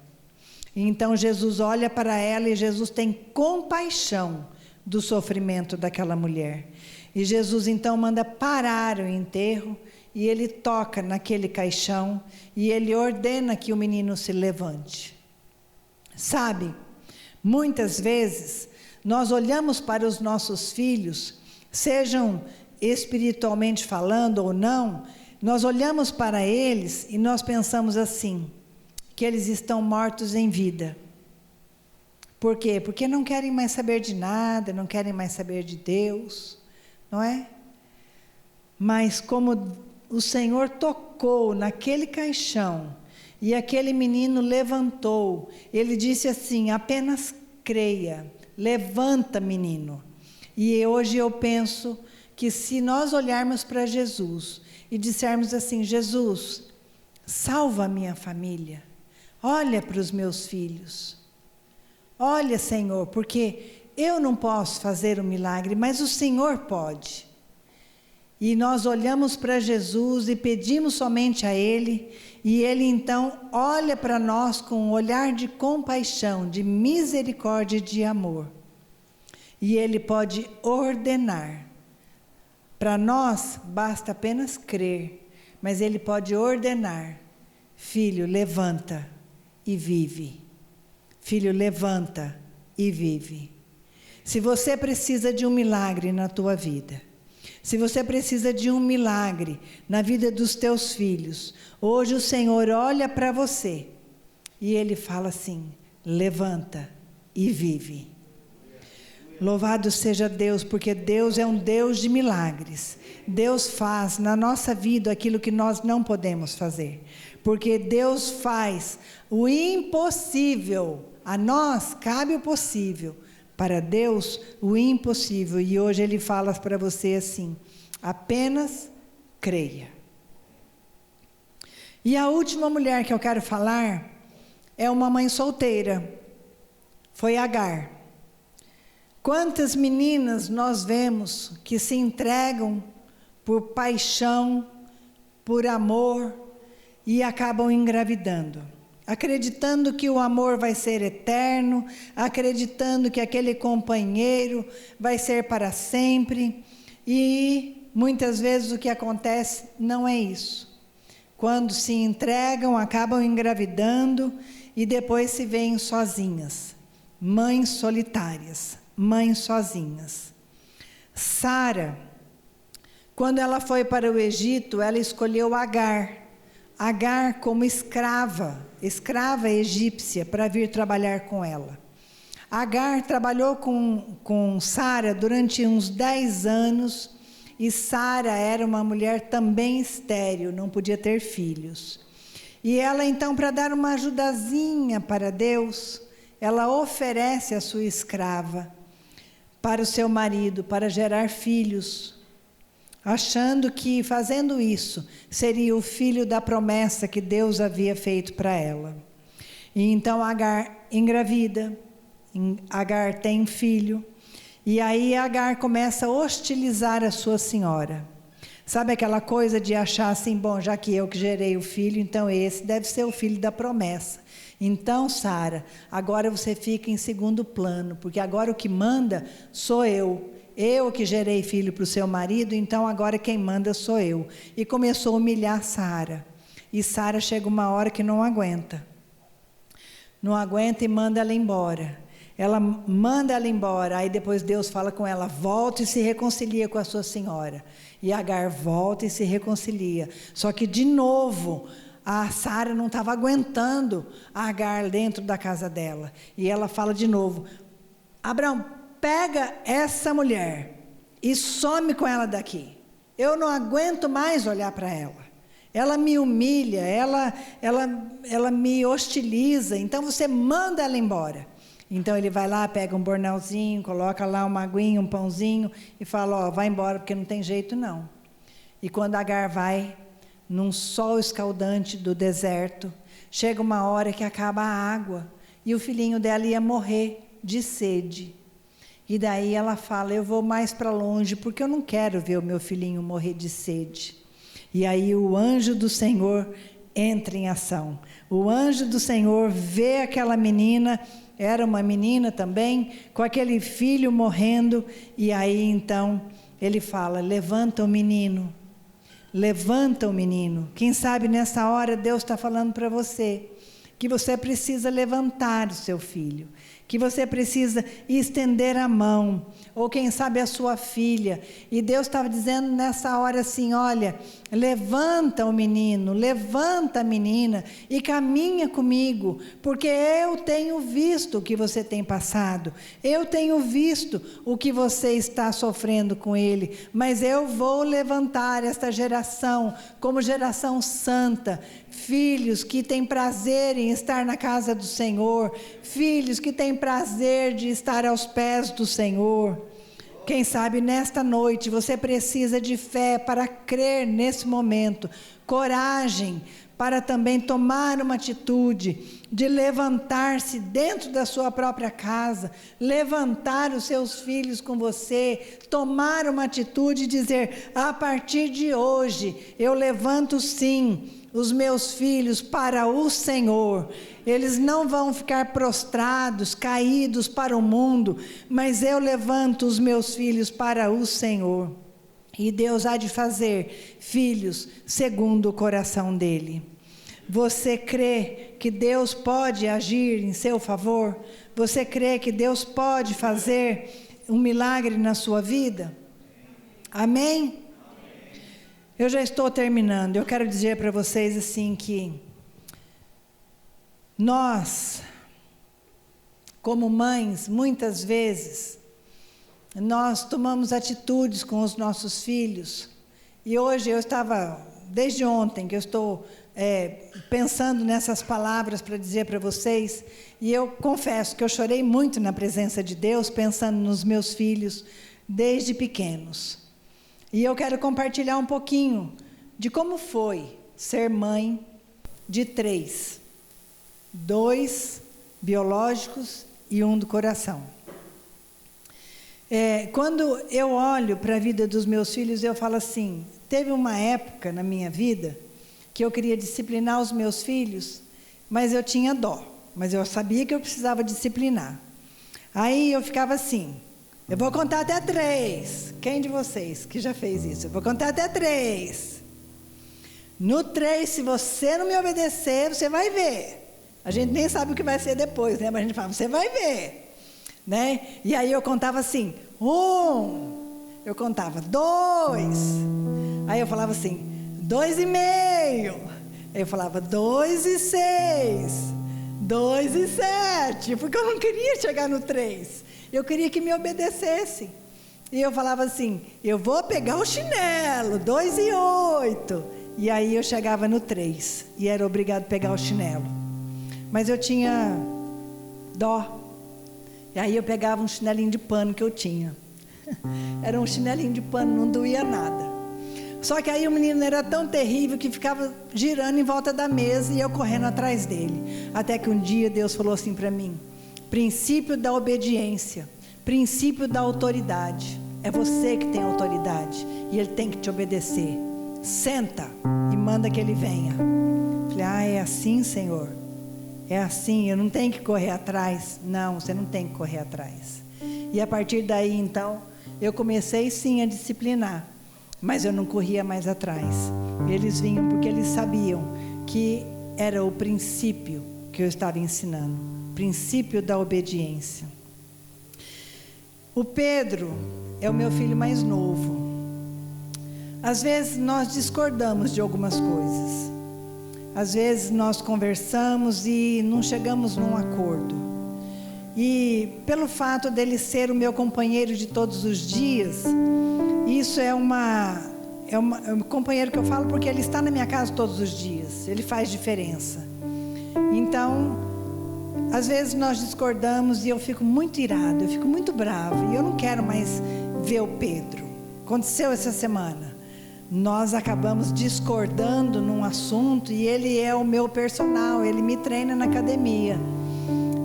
Então Jesus olha para ela e Jesus tem compaixão do sofrimento daquela mulher. E Jesus então manda parar o enterro e ele toca naquele caixão e ele ordena que o menino se levante. Sabe, muitas vezes nós olhamos para os nossos filhos, sejam espiritualmente falando ou não, nós olhamos para eles e nós pensamos assim, que eles estão mortos em vida. Por quê? Porque não querem mais saber de nada, não querem mais saber de Deus, não é? Mas como o Senhor tocou naquele caixão e aquele menino levantou, ele disse assim, apenas creia, levanta menino. E hoje eu penso que se nós olharmos para Jesus e dissermos assim, Jesus, salva a minha família, olha para os meus filhos, olha Senhor, porque eu não posso fazer o milagre, mas o Senhor pode. E nós olhamos para Jesus e pedimos somente a Ele, e Ele então olha para nós com um olhar de compaixão, de misericórdia e de amor. E Ele pode ordenar. Para nós, basta apenas crer, mas Ele pode ordenar: filho, levanta e vive. Filho, levanta e vive. Se você precisa de um milagre na tua vida, se você precisa de um milagre na vida dos teus filhos, hoje o Senhor olha para você e Ele fala assim: levanta e vive. Louvado seja Deus, porque Deus é um Deus de milagres. Deus faz na nossa vida aquilo que nós não podemos fazer, porque Deus faz o impossível. A nós cabe o possível, para Deus o impossível. E hoje Ele fala para você assim: apenas creia. E a última mulher que eu quero falar é uma mãe solteira, foi Agar. Quantas meninas nós vemos que se entregam por paixão, por amor, e acabam engravidando, acreditando que o amor vai ser eterno, acreditando que aquele companheiro vai ser para sempre, e muitas vezes o que acontece não é isso. Quando se entregam, acabam engravidando e depois se veem sozinhas, mães solitárias, mães sozinhas. Sara, quando ela foi para o Egito, ela escolheu Agar como escrava egípcia, para vir trabalhar com ela. Agar trabalhou com Sara durante uns 10 anos, e Sara era uma mulher também estéril, não podia ter filhos. E ela então, para dar uma ajudazinha para Deus, ela oferece a sua escrava para o seu marido, para gerar filhos, achando que fazendo isso seria o filho da promessa que Deus havia feito para ela. E então Agar engravida, Agar tem filho, e aí Agar começa a hostilizar a sua senhora. Sabe aquela coisa de achar assim: bom, já que eu que gerei o filho, então esse deve ser o filho da promessa. Então, Sara, agora você fica em segundo plano, porque agora o que manda sou eu. Eu que gerei filho para o seu marido, então agora quem manda sou eu. E começou a humilhar Sara. E Sara chega uma hora que não aguenta. Não aguenta e manda ela embora. Ela manda ela embora, aí depois Deus fala com ela: volta e se reconcilia com a sua senhora. E Agar volta e se reconcilia. Só que de novo, a Sara não estava aguentando a Agar dentro da casa dela. E ela fala de novo: Abraão, pega essa mulher e some com ela daqui. Eu não aguento mais olhar para ela. Ela me humilha, ela me hostiliza, então você manda ela embora. Então ele vai lá, pega um bornalzinho, coloca lá uma aguinha, um pãozinho e fala: ó, vai embora porque não tem jeito não. E quando Agar vai, num sol escaldante do deserto, chega uma hora que acaba a água e o filhinho dela ia morrer de sede. E daí ela fala: eu vou mais para longe porque eu não quero ver o meu filhinho morrer de sede. E aí o anjo do Senhor entra em ação. O anjo do Senhor vê aquela menina, era uma menina também, com aquele filho morrendo, e aí então ele fala: levanta o menino, levanta o menino. Quem sabe nessa hora Deus está falando para você que você precisa levantar o seu filho, que você precisa estender a mão, ou quem sabe a sua filha, e Deus estava dizendo nessa hora assim: olha, levanta o menino, levanta a menina e caminha comigo, porque eu tenho visto o que você tem passado, eu tenho visto o que você está sofrendo com ele, mas eu vou levantar esta geração como geração santa, filhos que têm prazer em estar na casa do Senhor, filhos que têm prazer de estar aos pés do Senhor. Quem sabe nesta noite você precisa de fé para crer nesse momento, coragem para também tomar uma atitude de levantar-se dentro da sua própria casa, levantar os seus filhos com você, tomar uma atitude e dizer: a partir de hoje eu levanto sim os meus filhos para o Senhor. Eles não vão ficar prostrados, caídos para o mundo, mas eu levanto os meus filhos para o Senhor. E Deus há de fazer filhos segundo o coração dele. Você crê que Deus pode agir em seu favor? Você crê que Deus pode fazer um milagre na sua vida? Amém? Eu já estou terminando. Eu quero dizer para vocês assim que nós, como mães, muitas vezes, nós tomamos atitudes com os nossos filhos. E hoje eu estava, desde ontem, que eu estou pensando nessas palavras para dizer para vocês, e eu confesso que eu chorei muito na presença de Deus, pensando nos meus filhos, desde pequenos. E eu quero compartilhar um pouquinho de como foi ser mãe de 3. 2 biológicos e 1 do coração. Quando eu olho para a vida dos meus filhos, eu falo assim, teve uma época na minha vida que eu queria disciplinar os meus filhos, mas eu tinha dó, mas eu sabia que eu precisava disciplinar. Aí eu ficava assim, eu vou contar até 3. Quem de vocês que já fez isso? Eu vou contar até 3. No 3, se você não me obedecer, você vai ver. A gente nem sabe o que vai ser depois, né? Mas a gente fala, você vai ver, né? E aí eu contava assim, 1, eu contava 2, aí eu falava assim, 2,5, aí eu falava 2,6, 2,7, porque eu não queria chegar no 3, eu queria que me obedecesse. E eu falava assim, eu vou pegar o chinelo, 2,8, e aí eu chegava no 3, e era obrigado a pegar o chinelo. Mas eu tinha dó. E aí eu pegava um chinelinho de pano que eu tinha. Era um chinelinho de pano, não doía nada. Só que aí o menino era tão terrível que ficava girando em volta da mesa e eu correndo atrás dele. Até que um dia Deus falou assim para mim, princípio da obediência, princípio da autoridade. É você que tem autoridade e ele tem que te obedecer. Senta e manda que ele venha. Falei, é assim, Senhor? É assim, eu não tenho que correr atrás. Não, você não tem que correr atrás. E a partir daí, então, eu comecei sim a disciplinar, mas eu não corria mais atrás. Eles vinham porque eles sabiam que era o princípio que eu estava ensinando, princípio da obediência. O Pedro é o meu filho mais novo. Às vezes nós discordamos de algumas coisas. Às vezes nós conversamos e não chegamos num acordo. E pelo fato dele ser o meu companheiro de todos os dias, isso é um companheiro que eu falo porque ele está na minha casa todos os dias. Ele faz diferença. Então, às vezes nós discordamos e eu fico muito irado, eu fico muito bravo. E eu não quero mais ver o Pedro. Aconteceu essa semana. Nós acabamos discordando num assunto e ele é o meu personal, ele me treina na academia.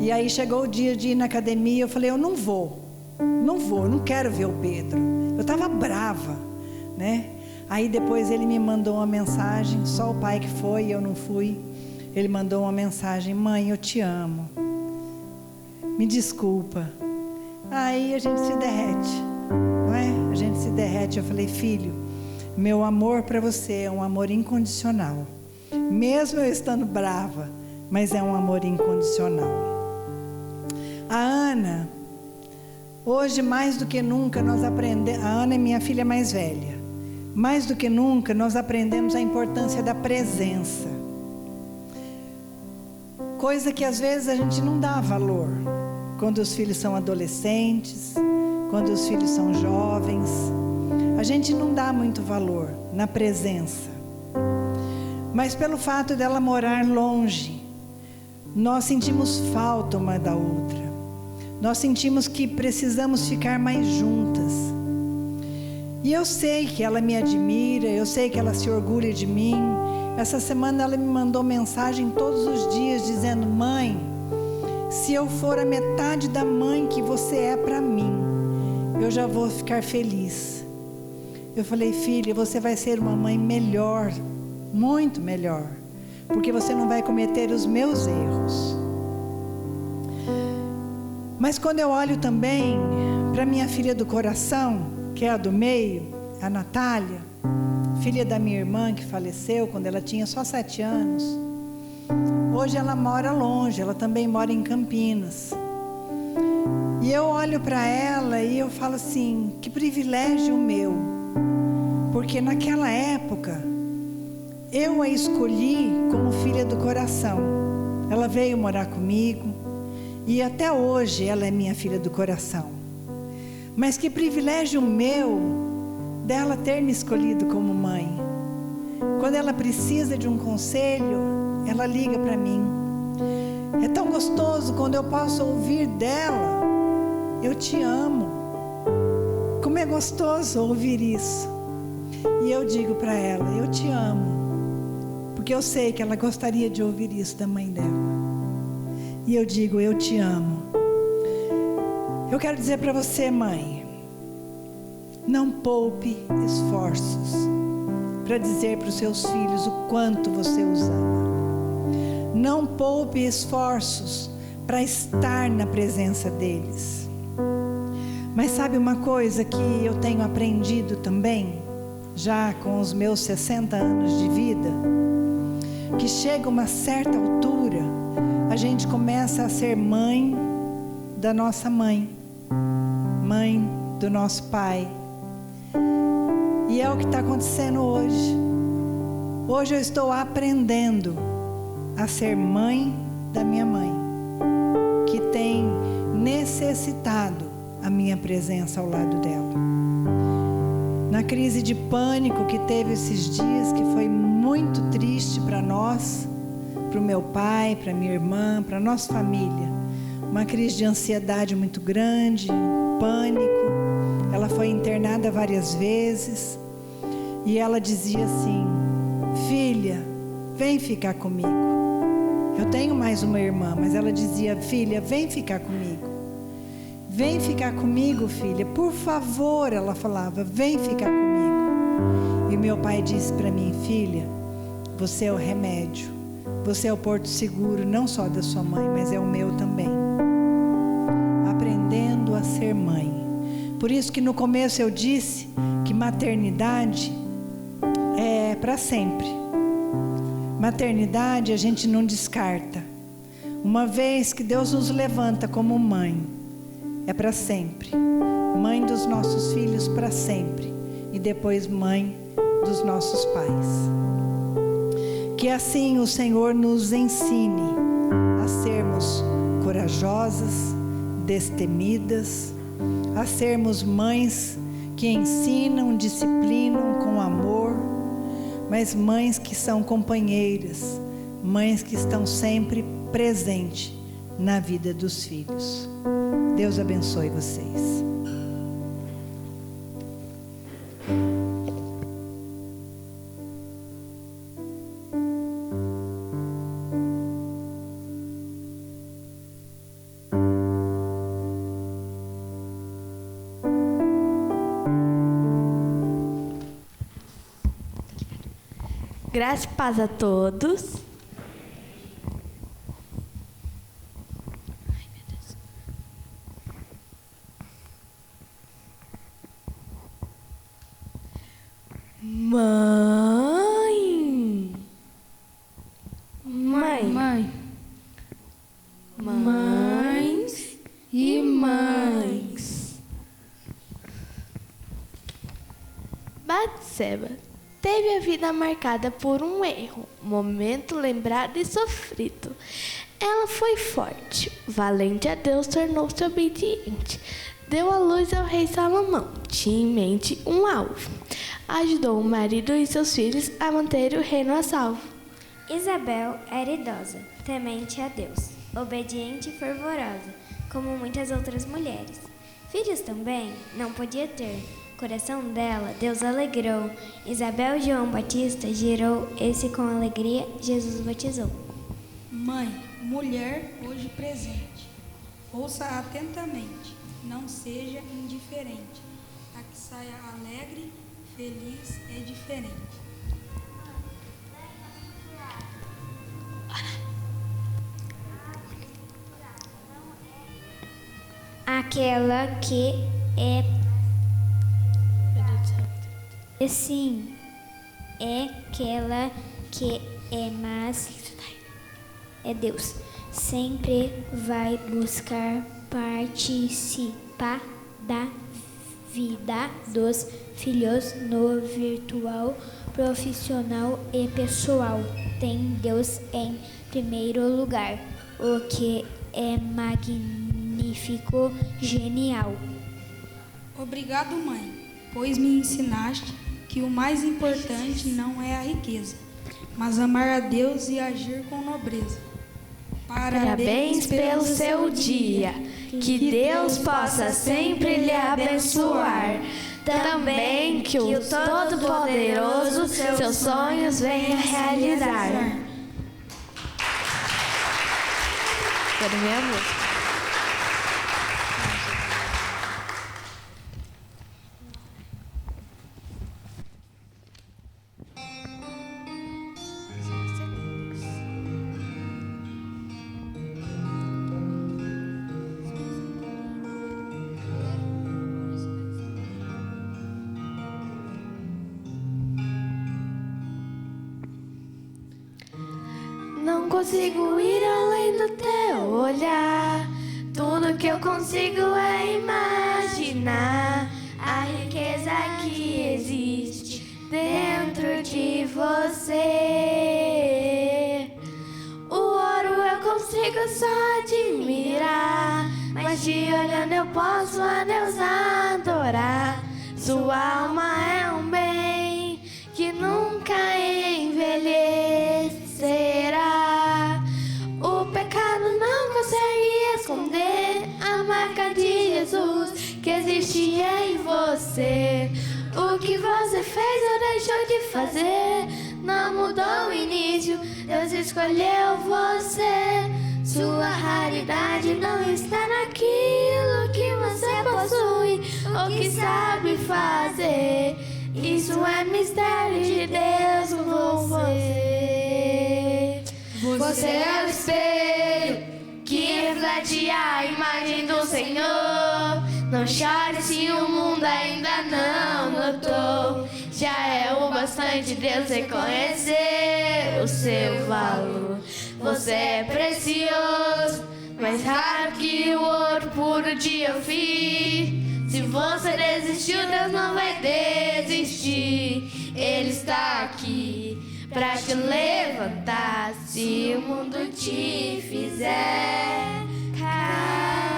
E aí chegou o dia de ir na academia, eu falei, eu não vou, não quero ver o Pedro. Eu estava brava, né? Aí depois ele me mandou uma mensagem, só o pai que foi, eu não fui. Ele mandou uma mensagem, mãe, eu te amo, me desculpa. Aí a gente se derrete, não é? A gente se derrete. Eu falei, filho, meu amor para você é um amor incondicional, mesmo eu estando brava, mas é um amor incondicional. A Ana, hoje mais do que nunca nós aprendemos, a Ana é minha filha mais velha, mais do que nunca nós aprendemos a importância da presença, coisa que às vezes a gente não dá valor, quando os filhos são adolescentes, quando os filhos são jovens, a gente não dá muito valor na presença. Mas pelo fato dela morar longe, nós sentimos falta uma da outra. Nós sentimos que precisamos ficar mais juntas. E eu sei que ela me admira, eu sei que ela se orgulha de mim. Essa semana ela me mandou mensagem todos os dias dizendo, mãe, se eu for a metade da mãe que você é para mim, eu já vou ficar feliz. Eu falei, filha, você vai ser uma mãe melhor, muito melhor, porque você não vai cometer os meus erros. Mas quando eu olho também para minha filha do coração, que é a do meio, a Natália, filha da minha irmã que faleceu quando ela tinha só 7 anos. Hoje ela mora longe, ela também mora em Campinas. E eu olho para ela e eu falo assim, que privilégio meu. Porque naquela época, eu a escolhi como filha do coração. Ela veio morar comigo e até hoje ela é minha filha do coração. Mas que privilégio meu dela ter me escolhido como mãe. Quando ela precisa de um conselho, ela liga para mim. É tão gostoso quando eu posso ouvir dela, eu te amo. Como é gostoso ouvir isso. E eu digo para ela, eu te amo. Porque eu sei que ela gostaria de ouvir isso da mãe dela. E eu digo, eu te amo. Eu quero dizer para você, mãe, não poupe esforços para dizer para os seus filhos o quanto você os ama. Não poupe esforços para estar na presença deles. Mas sabe uma coisa que eu tenho aprendido também, já com os meus 60 anos de vida, que chega uma certa altura, a gente começa a ser mãe da nossa mãe, mãe do nosso pai. E é o que está acontecendo hoje. Hoje eu estou aprendendo a ser mãe da minha mãe, que tem necessitado a minha presença ao lado dela. Na crise de pânico que teve esses dias, que foi muito triste para nós, para o meu pai, para minha irmã, para a nossa família, uma crise de ansiedade muito grande, pânico. Ela foi internada várias vezes e ela dizia assim, filha, vem ficar comigo. Eu tenho mais uma irmã, mas ela dizia, filha, vem ficar comigo. Vem ficar comigo, filha, por favor, ela falava, vem ficar comigo. E meu pai disse para mim, filha, você é o remédio, você é o porto seguro, não só da sua mãe, mas é o meu também. Aprendendo a ser mãe. Por isso que no começo eu disse que maternidade é para sempre. Maternidade a gente não descarta. Uma vez que Deus nos levanta como mãe, é para sempre. Mãe dos nossos filhos para sempre. E depois mãe dos nossos pais. Que assim o Senhor nos ensine a sermos corajosas, destemidas, a sermos mães que ensinam, disciplinam com amor, mas mães que são companheiras, mães que estão sempre presentes na vida dos filhos. Deus abençoe vocês. Graça e paz a todos. Mãe. Mães e mães. Batseba teve a vida marcada por um erro, momento lembrado e sofrido. Ela foi forte, valente a Deus, tornou-se obediente. Deu à luz ao rei Salomão, tinha em mente um alvo. Ajudou o marido e seus filhos a manter o reino a salvo. Isabel era idosa, temente a Deus, obediente e fervorosa, como muitas outras mulheres. Filhos também não podia ter. O coração dela, Deus alegrou. Isabel João Batista gerou, esse com alegria, Jesus batizou. Mãe, mulher hoje presente, ouça atentamente, não seja indiferente. A que saia alegre, feliz é diferente. Aquela que é E sim, é aquela que é mais, é Deus. Sempre vai buscar participar da vida dos filhos no virtual, profissional e pessoal. Tem Deus em primeiro lugar, o que é magnífico, genial. Obrigado, mãe, pois me ensinaste que o mais importante não é a riqueza, mas amar a Deus e agir com nobreza. Parabéns pelo seu dia, que Deus possa sempre lhe abençoar. Também que o Todo-Poderoso seus sonhos venha realizar. Quero ver a música. Não consigo ir além do teu olhar. Tudo que eu consigo é imaginar a riqueza que existe dentro de você. O ouro eu consigo só admirar, mas te olhando eu posso a Deus adorar. Sua alma é um bem que nunca envelhecerá. O pecado não consegue esconder a marca de Jesus que existe em você. O que você fez ou deixou de fazer não mudou o início, Deus escolheu você. Sua raridade não está naquilo que você possui ou que sabe fazer. Isso é mistério de Deus com você. Você é o espelho que reflete a imagem do Senhor. Não chore se o mundo ainda não notou. Já é o bastante Deus reconhecer o seu valor. Você é precioso, mais raro que o ouro puro de Ofir. Se você desistiu, Deus não vai desistir. Ele está aqui pra te levantar se o mundo te fizer cair.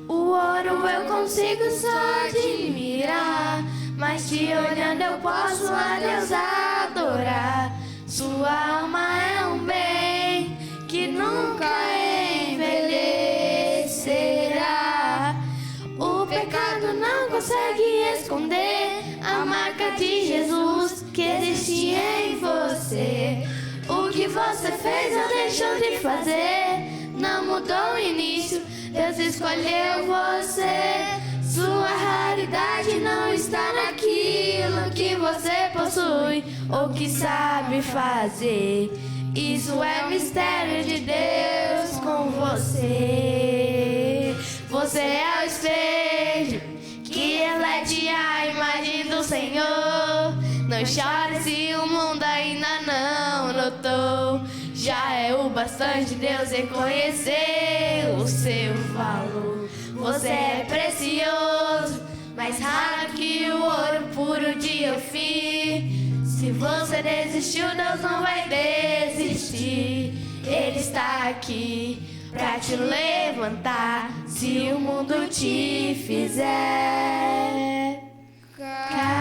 O ouro eu consigo só admirar, mas te olhando eu posso a Deus adorar. Sua alma é um bem que nunca envelhecerá. O pecado não consegue esconder a marca de Jesus que existe em você. O que você fez ou deixou de fazer não mudou o início, Deus escolheu você. Sua raridade não está naquilo que você possui ou que sabe fazer. Isso é mistério de Deus com você. Você é o espelho que reflete a imagem do Senhor. Não chore se o mundo ainda não notou. Já é o bastante Deus reconhecer o seu valor. Você é precioso, mais raro que o ouro puro de Ofir. Se você desistiu, Deus não vai desistir. Ele está aqui pra te levantar se o mundo te fizer cair.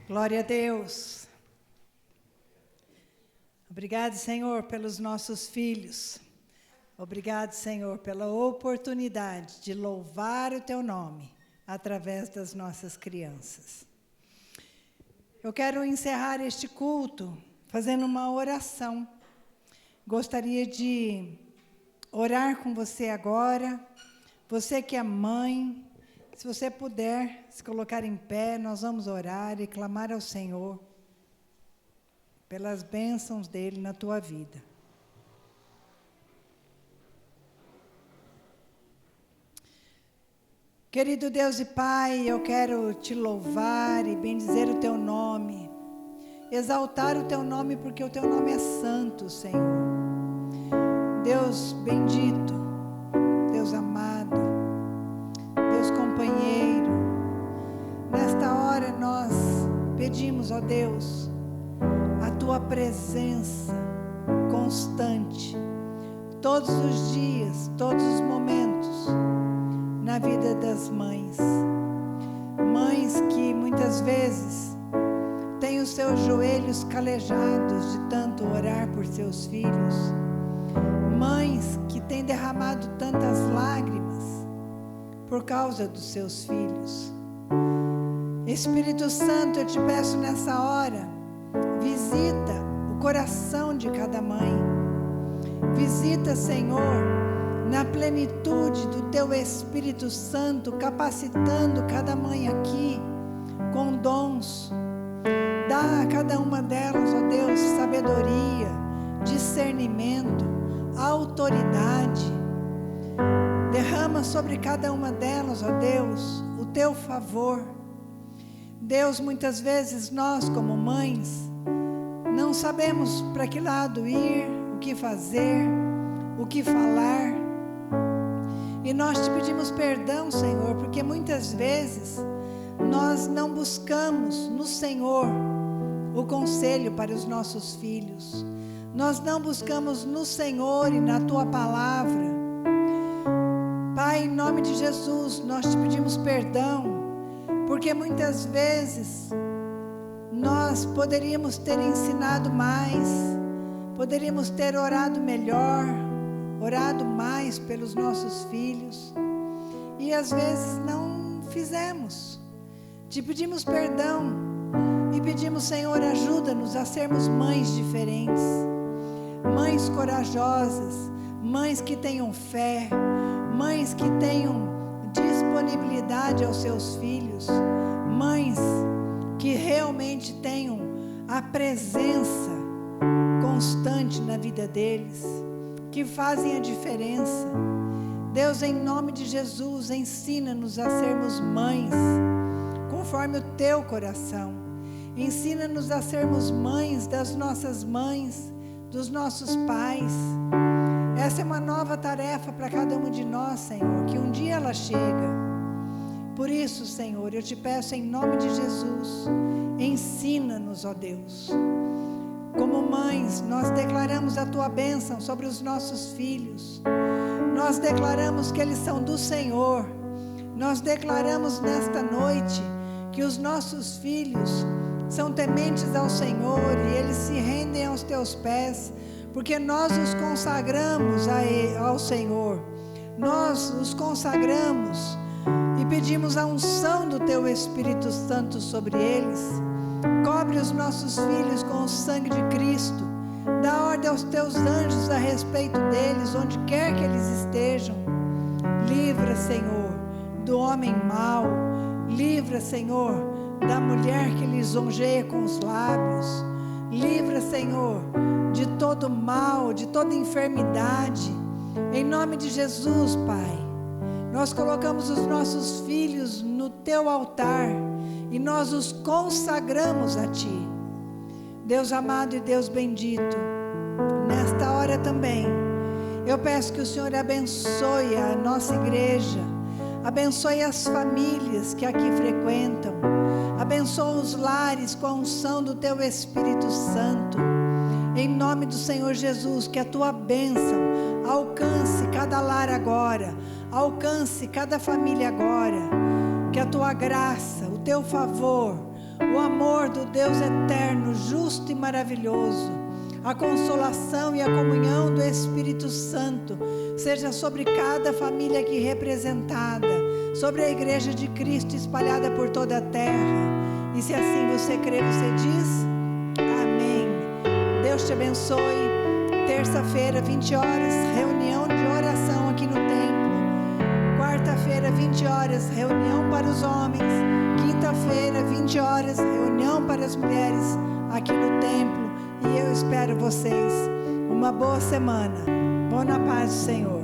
Glória a Deus. Obrigado, Senhor, pelos nossos filhos. Obrigado, Senhor, pela oportunidade de louvar o Teu nome. através das nossas crianças. Eu quero encerrar este culto fazendo uma oração. Gostaria de orar com você agora. Você que é mãe, se você puder se colocar em pé, nós vamos orar e clamar ao Senhor pelas bênçãos dele na tua vida. Querido Deus e Pai, eu quero te louvar e bendizer o teu nome, exaltar o teu nome, porque o teu nome é santo, Senhor. Deus bendito, Deus amado, Deus companheiro, nesta hora nós pedimos, ó Deus, a tua presença constante, todos os dias, todos os momentos, na vida das mães. Mães que muitas vezes têm os seus joelhos calejados de tanto orar por seus filhos. Mães que têm derramado tantas lágrimas por causa dos seus filhos. Espírito Santo, eu te peço nessa hora, visita o coração de cada mãe. Visita, Senhor, na plenitude do teu Espírito Santo, capacitando cada mãe aqui com dons. Dá a cada uma delas, ó Deus, sabedoria, discernimento, autoridade. Derrama sobre cada uma delas, ó Deus, o teu favor. Deus, muitas vezes nós como mães não sabemos para que lado ir, o que fazer, o que falar. E nós te pedimos perdão, Senhor, porque muitas vezes nós não buscamos no Senhor o conselho para os nossos filhos. Nós não buscamos no Senhor e na tua palavra. Pai, em nome de Jesus, nós te pedimos perdão, porque muitas vezes nós poderíamos ter ensinado mais, poderíamos ter orado melhor, orado mais pelos nossos filhos, e às vezes não fizemos. Te pedimos perdão e pedimos, Senhor, ajuda-nos a sermos mães diferentes, mães corajosas, mães que tenham fé, mães que tenham disponibilidade aos seus filhos, mães que realmente tenham a presença constante na vida deles, que fazem a diferença. Deus, em nome de Jesus, ensina-nos a sermos mães conforme o teu coração. Ensina-nos a sermos mães das nossas mães, dos nossos pais. Essa é uma nova tarefa para cada um de nós, Senhor, que um dia ela chega. Por isso, Senhor, eu te peço em nome de Jesus, ensina-nos, ó Deus. Como mães, nós declaramos a tua bênção sobre os nossos filhos. Nós declaramos que eles são do Senhor. Nós declaramos nesta noite que os nossos filhos são tementes ao Senhor e eles se rendem aos teus pés, porque nós os consagramos ao Senhor. Nós os consagramos e pedimos a unção do teu Espírito Santo sobre eles. Cobre os nossos filhos com o sangue de Cristo. Dá ordem aos teus anjos a respeito deles, onde quer que eles estejam. Livra, Senhor, do homem mau. Livra, Senhor, da mulher que lisonjeia com os lábios. Livra, Senhor, de todo mal, de toda enfermidade. Em nome de Jesus, Pai, nós colocamos os nossos filhos no teu altar e nós os consagramos a ti. Deus amado e Deus bendito, nesta hora também, eu peço que o Senhor abençoe a nossa igreja, abençoe as famílias que aqui frequentam, abençoe os lares com a unção do teu Espírito Santo. Em nome do Senhor Jesus, que a tua bênção alcance cada lar agora, alcance cada família agora, que a tua graça, o teu favor, o amor do Deus eterno, justo e maravilhoso, a consolação e a comunhão do Espírito Santo seja sobre cada família aqui representada, sobre a igreja de Cristo espalhada por toda a terra. E se assim você crê, você diz amém. Deus te abençoe. Terça-feira, 20 horas, reunião de oração aqui no templo. Quarta-feira, 20 horas, reunião para os homens. Quinta-feira, 20 horas, reunião para as mulheres aqui no templo. E eu espero vocês. Uma boa semana. Vão na paz do Senhor.